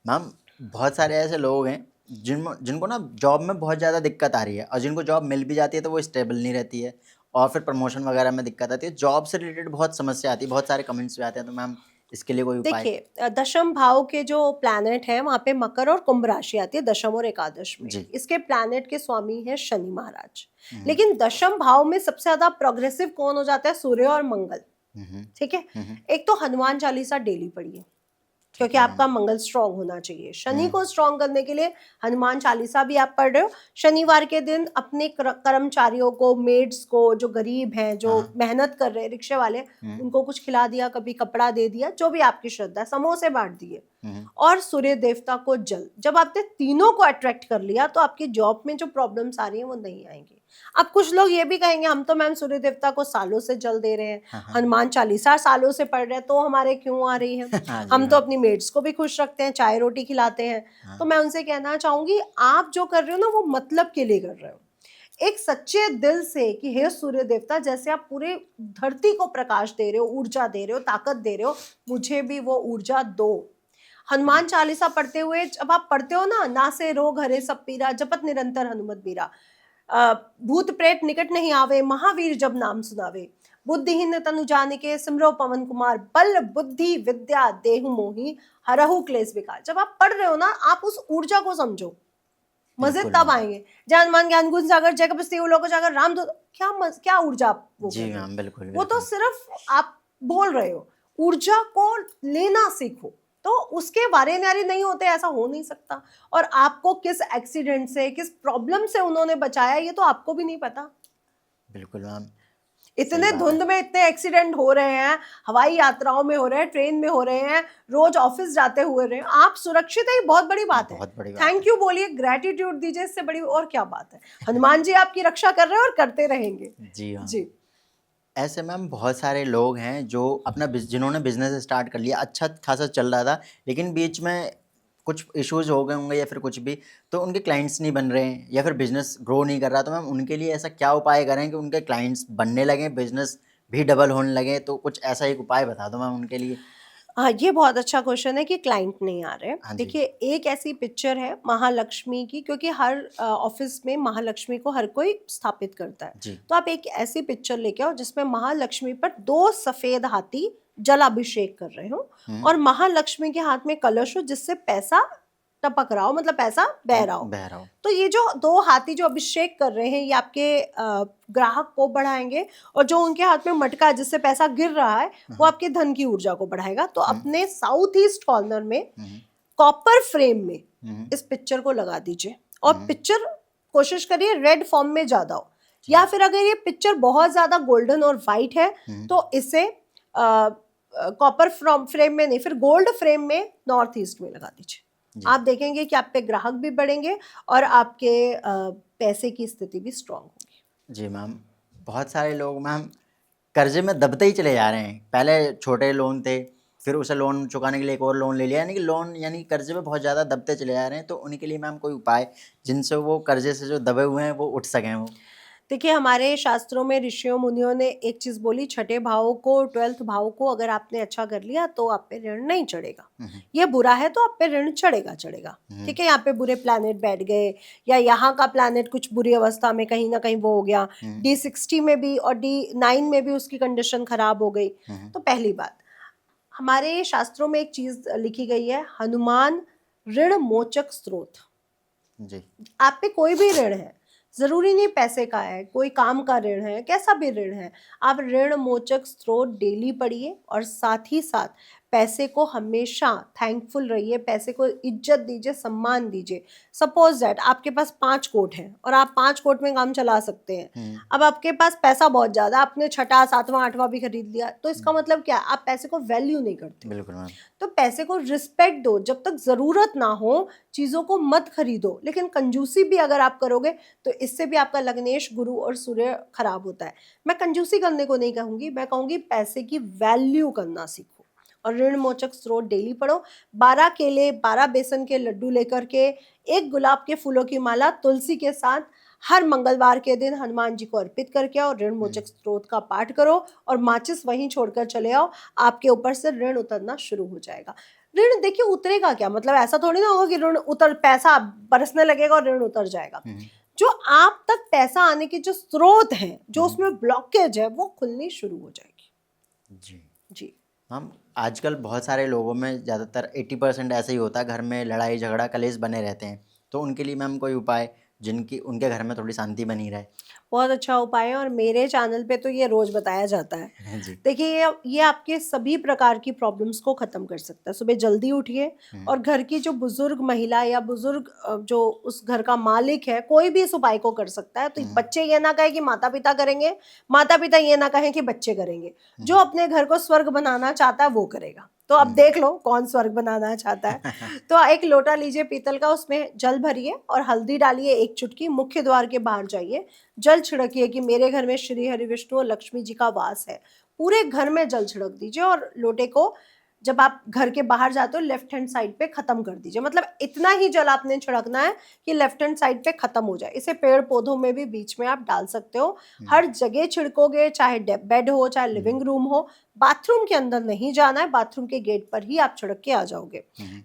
मैम। बहुत सारे ऐसे लोग हैं जिनको ना जॉब में बहुत ज़्यादा दिक्कत आ रही है, और जिनको जॉब मिल भी जाती है तो वो स्टेबल नहीं रहती है, और फिर प्रमोशन वगैरह में दिक्कत आती है। जॉब से रिलेटेड बहुत समस्या आती है, बहुत सारे कमेंट्स भी आते हैं। तो मैम इसके लिए कोई उपाय? देखिए, दशम भाव के जो प्लैनेट है वहाँ पे मकर और कुंभ राशि आती है, दशम और एकादश में। इसके प्लैनेट के स्वामी है शनि महाराज। लेकिन दशम भाव में सबसे ज्यादा प्रोग्रेसिव कौन हो जाता है? सूर्य और मंगल। ठीक है। एक तो हनुमान चालीसा डेली पढ़िए, क्योंकि आपका मंगल स्ट्रांग होना चाहिए। शनि को स्ट्रांग करने के लिए हनुमान चालीसा भी आप पढ़ रहे हो। शनिवार के दिन अपने कर्मचारियों को, मेड्स को, जो गरीब हैं, जो मेहनत कर रहे हैं, रिक्शे वाले, उनको कुछ खिला दिया, कभी कपड़ा दे दिया, जो भी आपकी श्रद्धा, समोसे बांट दिए। और सूर्य देवता को जल। जब आपने तीनों को अट्रैक्ट कर लिया तो आपकी जॉब में जो प्रॉब्लम्स आ रही हैं वो नहीं आएंगी। अब कुछ लोग ये भी कहेंगे हम तो मैम सूर्य देवता को सालों से जल दे रहे हैं, हनुमान चालीसा सालों से पढ़ रहे हैं, तो हमारे क्यों आ रही है? हम तो अपनी मेड्स को भी खुश रखते हैं, चाय रोटी खिलाते हैं। तो मैं उनसे कहना चाहूंगी, आप जो कर रहे हो ना वो मतलब के लिए कर रहे हो, एक सच्चे दिल से कि हे सूर्य देवता, जैसे आप पूरे धरती को प्रकाश दे रहे हो, ऊर्जा दे रहे हो, ताकत दे रहे हो, मुझे भी वो ऊर्जा दो। हनुमान चालीसा पढ़ते हुए जब आप पढ़ते हो ना, नासे रोग हरे सब पीरा, जपत निरंतर हनुमत बीरा, भूत प्रेत निकट नहीं आवे, महावीर जब नाम सुनावे, बुद्धिहीन तनु जानिके सिमरो पवन कुमार, बल बुद्धि विद्या देहु मोहि, हरहु क्लेश विकार। जब आप पढ़ रहे हो ना, आप उस ऊर्जा को समझो। मजे तब आएंगे। जय हनुमान ज्ञान गुण सागर, जय कपस्ती लोक जागर, राम दूत। क्या ऊर्जा वो जी मैम, बिल्कुल। वो तो सिर्फ आप बोल रहे हो। ऊर्जा को लेना सीखो, तो उसके वारे नारे नहीं होते, ऐसा हो नहीं सकता। और आपको किस एक्सीडेंट से, किस प्रॉब्लम से उन्होंने बचाया, ये तो आपको भी नहीं पता। बिल्कुल मैम। इतने धुंध में इतने एक्सीडेंट हो रहे हैं, हवाई यात्राओं में हो रहे हैं, ट्रेन में हो रहे हैं, रोज ऑफिस जाते हुए रहे हैं, आप सुरक्षित है, बहुत बड़ी बात है। थैंक यू बोलिए, ग्रेटिट्यूड दीजिए, इससे बड़ी और क्या बात है। हनुमान जी आपकी रक्षा कर रहे हैं और करते रहेंगे। जी हाँ जी। ऐसे मैम बहुत सारे लोग हैं जो अपना जिन्होंने बिजनेस स्टार्ट कर लिया, अच्छा खासा चल रहा था, लेकिन बीच में कुछ इश्यूज हो गए होंगे या फिर कुछ भी, तो उनके क्लाइंट्स नहीं बन रहे हैं या फिर बिजनेस ग्रो नहीं कर रहा। तो मैम उनके लिए ऐसा क्या उपाय करें कि उनके क्लाइंट्स बनने लगें, बिजनेस भी डबल होने लगे? तो कुछ ऐसा एक उपाय बता दो मैम उनके लिए। हाँ, ये बहुत अच्छा क्वेश्चन है कि क्लाइंट नहीं आ रहे। देखिए, एक ऐसी पिक्चर है महालक्ष्मी की, क्योंकि हर ऑफिस में महालक्ष्मी को हर कोई स्थापित करता है। तो आप एक ऐसी पिक्चर लेके आओ जिसमें महालक्ष्मी पर 2 सफेद हाथी जलाभिषेक कर रहे हो, और महालक्ष्मी के हाथ में कलश हो, जिससे पैसा टपक रहा हो, मतलब पैसा बह रहा हो। बह रहा हो। तो ये जो दो हाथी जो अभिषेक कर रहे हैं, ये आपके ग्राहक को बढ़ाएंगे, और जो उनके हाथ में मटका है जिससे पैसा गिर रहा है वो आपके धन की ऊर्जा को बढ़ाएगा। तो अपने साउथ ईस्ट कॉर्नर में कॉपर फ्रेम में इस पिक्चर को लगा दीजिए, और पिक्चर कोशिश करिए रेड फॉर्म में ज्यादा हो, या फिर अगर ये पिक्चर बहुत ज्यादा गोल्डन और वाइट है तो इसे कॉपर फ्रेम में नहीं, फिर गोल्ड फ्रेम में नॉर्थ ईस्ट में लगा दीजिए। आप देखेंगे कि आप पे ग्राहक भी बढ़ेंगे और आपके पैसे की स्थिति भी स्ट्रांग होगी। जी मैम, बहुत सारे लोग मैम कर्जे में दबते ही चले जा रहे हैं। पहले छोटे लोन थे, फिर उसे लोन चुकाने के लिए एक और लोन ले लिया, यानी कि लोन यानी कर्जे में बहुत ज़्यादा दबते चले जा रहे हैं। तो उनके लिए मैम कोई उपाय जिनसे वो कर्जे से जो दबे हुए हैं वो उठ सकें वो? देखिए, हमारे शास्त्रों में ऋषियों मुनियों ने एक चीज बोली, छठे भाव को, 12th भाव को अगर आपने अच्छा कर लिया तो आप पे ऋण नहीं चढ़ेगा। ये बुरा है तो आप पे ऋण चढ़ेगा चढ़ेगा। ठीक है, यहाँ पे बुरे प्लैनेट बैठ गए, या यहाँ का प्लैनेट कुछ बुरी अवस्था में कहीं ना कहीं वो हो गया, D60 में भी और D9 में भी उसकी कंडीशन खराब हो गई। तो पहली बात, हमारे शास्त्रों में एक चीज लिखी गई है, हनुमान ऋण मोचक स्रोत। जी। आप पे कोई भी ऋण है, जरूरी नहीं पैसे का है, कोई काम का ऋण है, कैसा भी ऋण है, आप ऋण मोचक स्रोत डेली पढ़िए, और साथ ही साथ पैसे को हमेशा थैंकफुल रहिए, पैसे को इज्जत दीजिए, सम्मान दीजिए। सपोज दैट आपके पास 5 कोट हैं और आप 5 कोट में काम चला सकते हैं। अब आपके पास पैसा बहुत ज्यादा, आपने छठा, सातवां, आठवां भी खरीद लिया, तो इसका मतलब क्या, आप पैसे को वैल्यू नहीं करते। बिल्कुल मैम। तो पैसे को रिस्पेक्ट दो, जब तक जरूरत ना हो चीजों को मत खरीदो। लेकिन कंजूसी भी अगर आप करोगे तो इससे भी आपका लग्नेश, गुरु और सूर्य खराब होता है। मैं कंजूसी करने को नहीं कहूंगी, मैं कहूंगी पैसे की वैल्यू करना सीखो। और ऋण मोचक स्रोत डेली पढ़ो, 12 केले, 12 बेसन के लड्डू लेकर के, 1 गुलाब के फूलों की माला तुलसी के साथ हर मंगलवार के दिन हनुमान जी को अर्पित करके आओ, ऋण मोचक स्रोत का पाठ करो, और माचिस वहीं छोड़कर चले आओ, आपके ऊपर से ऋण उतरना शुरू हो जाएगा। ऋण देखिए उतरेगा क्या, मतलब ऐसा थोड़ी ना होगा कि ऋण उतर, पैसा बरसने लगेगा और ऋण उतर जाएगा। जो आप तक पैसा आने के जो स्रोत हैं, जो उसमें ब्लॉकेज है, वो खुलनी शुरू हो जाएगी। जी। जी हम आजकल बहुत सारे लोगों में ज़्यादातर 80% ऐसे ही होता है, घर में लड़ाई झगड़ा कलेश बने रहते हैं। तो उनके लिए मैम कोई उपाय जिनकी उनके घर में थोड़ी शांति बनी रहे? बहुत अच्छा उपाय है, और मेरे चैनल पे तो ये रोज बताया जाता है। जी। देखिए, ये आपके सभी प्रकार की प्रॉब्लम्स को खत्म कर सकता है। सुबह जल्दी उठिए, और घर की जो बुजुर्ग महिला या बुजुर्ग जो उस घर का मालिक है, कोई भी इस उपाय को कर सकता है। तो बच्चे ये ना कहे कि माता पिता करेंगे, माता पिता ये ना कहें कि बच्चे करेंगे। जो अपने घर को स्वर्ग बनाना चाहता है वो करेगा। तो अब देख लो कौन स्वर्ग बनाना चाहता है। तो एक लोटा लीजिए पीतल का, उसमें जल भरिए और हल्दी डालिए 1 चुटकी, मुख्य द्वार के बाहर जाइए, जल छिड़किए कि मेरे घर में श्री हरि विष्णु और लक्ष्मी जी का वास है। पूरे घर में जल छिड़क दीजिए, और लोटे को जब आप घर के बाहर जाते हो लेफ्ट हैंड साइड पे खत्म कर दीजिए। मतलब इतना ही जल आपने छिड़कना है कि लेफ्ट हैंड साइड पे खत्म हो जाए। इसे पेड़ पौधों में भी बीच में आप डाल सकते हो, हर जगह छिड़कोगे, चाहे बेड हो, चाहे लिविंग रूम हो। बाथरूम के अंदर नहीं जाना है, बाथरूम के गेट पर ही आप छिड़क के आ जाओगे।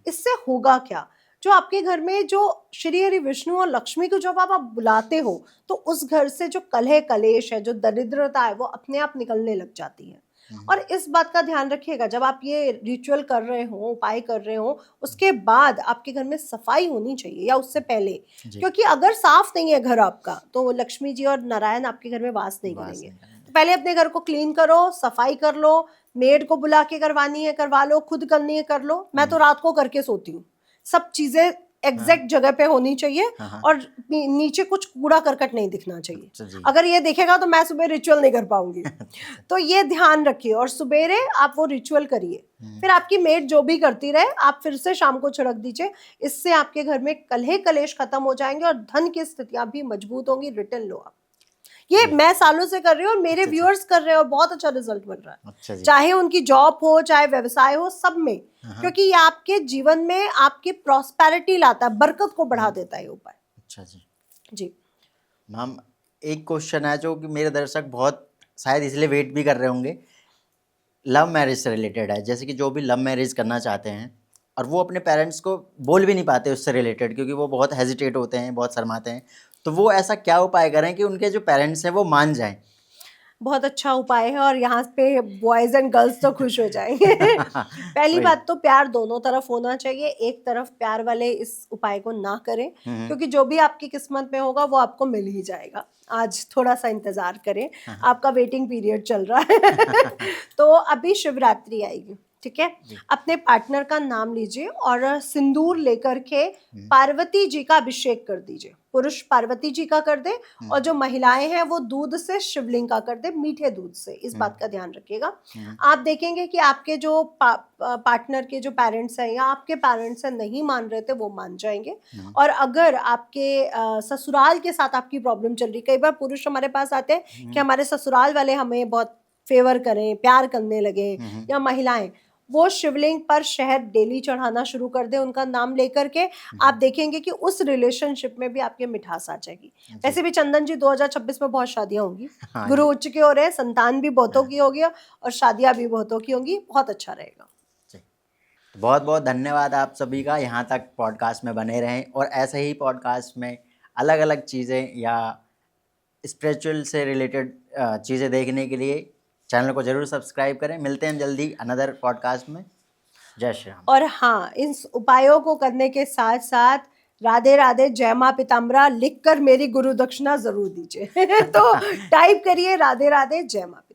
इससे होगा क्या, जो आपके घर में जो श्री हरि विष्णु और लक्ष्मी को जब आप बुलाते हो, तो उस घर से जो कलह कलेश है, जो दरिद्रता है, वो अपने आप निकलने लग जाती है। और इस बात का ध्यान रखिएगा, जब आप ये रिचुअल कर रहे हो, उपाय कर रहे हो, उसके बाद आपके घर में सफाई होनी चाहिए, या उससे पहले। क्योंकि अगर साफ नहीं है घर आपका, तो लक्ष्मी जी और नारायण आपके घर में वास नहीं करेंगे। तो पहले अपने घर को क्लीन करो, सफाई कर लो, मेड को बुला के करवानी है करवा लो, खुद करनी है कर लो। मैं तो रात को करके सोती हूँ। सब चीजें एग्जैक्ट जगह पे होनी चाहिए, और नीचे कुछ कूड़ा करकट नहीं दिखना चाहिए। अगर ये दिखेगा तो मैं सुबह रिचुअल नहीं कर पाऊंगी। तो ये ध्यान रखिए, और सुबेरे आप वो रिचुअल करिए, फिर आपकी मेड जो भी करती रहे, आप फिर से शाम को छिड़क दीजिए। इससे आपके घर में कलह कलेश खत्म हो जाएंगे, और धन की स्थितियां भी मजबूत होंगी। रिटर्न लो आप। ये मैं सालों से कर रही हूँ, और मेरे व्यूअर्स कर रहे हैं, और बहुत अच्छा रिजल्ट मिल रहा है। चाहे उनकी जॉब हो, चाहे व्यवसाय हो, सब में। क्योंकि ये आपके जीवन में आपकी प्रॉस्पेरिटी लाता है, बरकत को बढ़ा देता है उपाय। अच्छा जी। जी मैम, एक क्वेश्चन है जो कि मेरे दर्शक बहुत शायद इसलिए वेट भी कर रहे होंगे, लव मैरिज से रिलेटेड है। जैसे कि जो भी लव मैरिज करना चाहते हैं और वो अपने पेरेंट्स को बोल भी नहीं पाते उससे रिलेटेड, क्योंकि वो बहुत हेजिटेट होते हैं, बहुत शर्माते हैं, तो वो ऐसा क्या उपाय करें कि उनके जो पेरेंट्स हैं वो मान जाएं? बहुत अच्छा उपाय है और यहाँ पे बॉयज एंड गर्ल्स तो खुश हो जाएंगे। पहली वही। बात तो प्यार दोनों तरफ होना चाहिए, एक तरफ प्यार वाले इस उपाय को ना करें, क्योंकि जो भी आपकी किस्मत में होगा वो आपको मिल ही जाएगा। आज थोड़ा सा इंतजार करें, आपका वेटिंग पीरियड चल रहा है। तो अभी शिवरात्रि आएगी, ठीक है। जी। अपने पार्टनर का नाम लीजिए और सिंदूर लेकर के पार्वती जी का अभिषेक कर दीजिए। पुरुष पार्वती जी का कर दे और जो महिलाएं हैं वो दूध से शिवलिंग का कर दे, मीठे दूध से, इस बात का ध्यान रखिएगा। आप देखेंगे कि आपके जो पार्टनर के जो पेरेंट्स हैं या आपके पेरेंट्स हैं नहीं मान रहे थे, वो मान जाएंगे। और अगर आपके ससुराल के साथ आपकी प्रॉब्लम चल रही, कई बार पुरुष हमारे पास आते हैं कि हमारे ससुराल वाले हमें बहुत फेवर करें, प्यार करने लगे, या महिलाएं, वो शिवलिंग पर शहद डेली चढ़ाना शुरू कर दे उनका नाम लेकर के। आप देखेंगे कि उस रिलेशनशिप में भी आपके मिठास आ जाएगी। वैसे भी चंदन जी 2026 में बहुत शादियां होंगी, हाँ गुरु जी। उच्च के हो रहे हैं, संतान भी बहुतों की होगी और शादियां भी बहुतों की होंगी, बहुत अच्छा रहेगा। जी। तो बहुत बहुत धन्यवाद आप सभी का, यहाँ तक पॉडकास्ट में बने रहें और ऐसे ही पॉडकास्ट में अलग अलग चीज़ें या स्पिरिचुअल से रिलेटेड चीज़ें देखने के लिए चैनल को ज़रूर सब्सक्राइब करें। मिलते हैं जल्दी अनदर पॉडकास्ट में। जय श्री राम। और हाँ, इन उपायों को करने के साथ साथ राधे राधे जय माँ पीताम्बरा लिखकर मेरी गुरु दक्षिणा जरूर दीजिए। तो टाइप करिए राधे राधे जय माँ पीताम्बरा।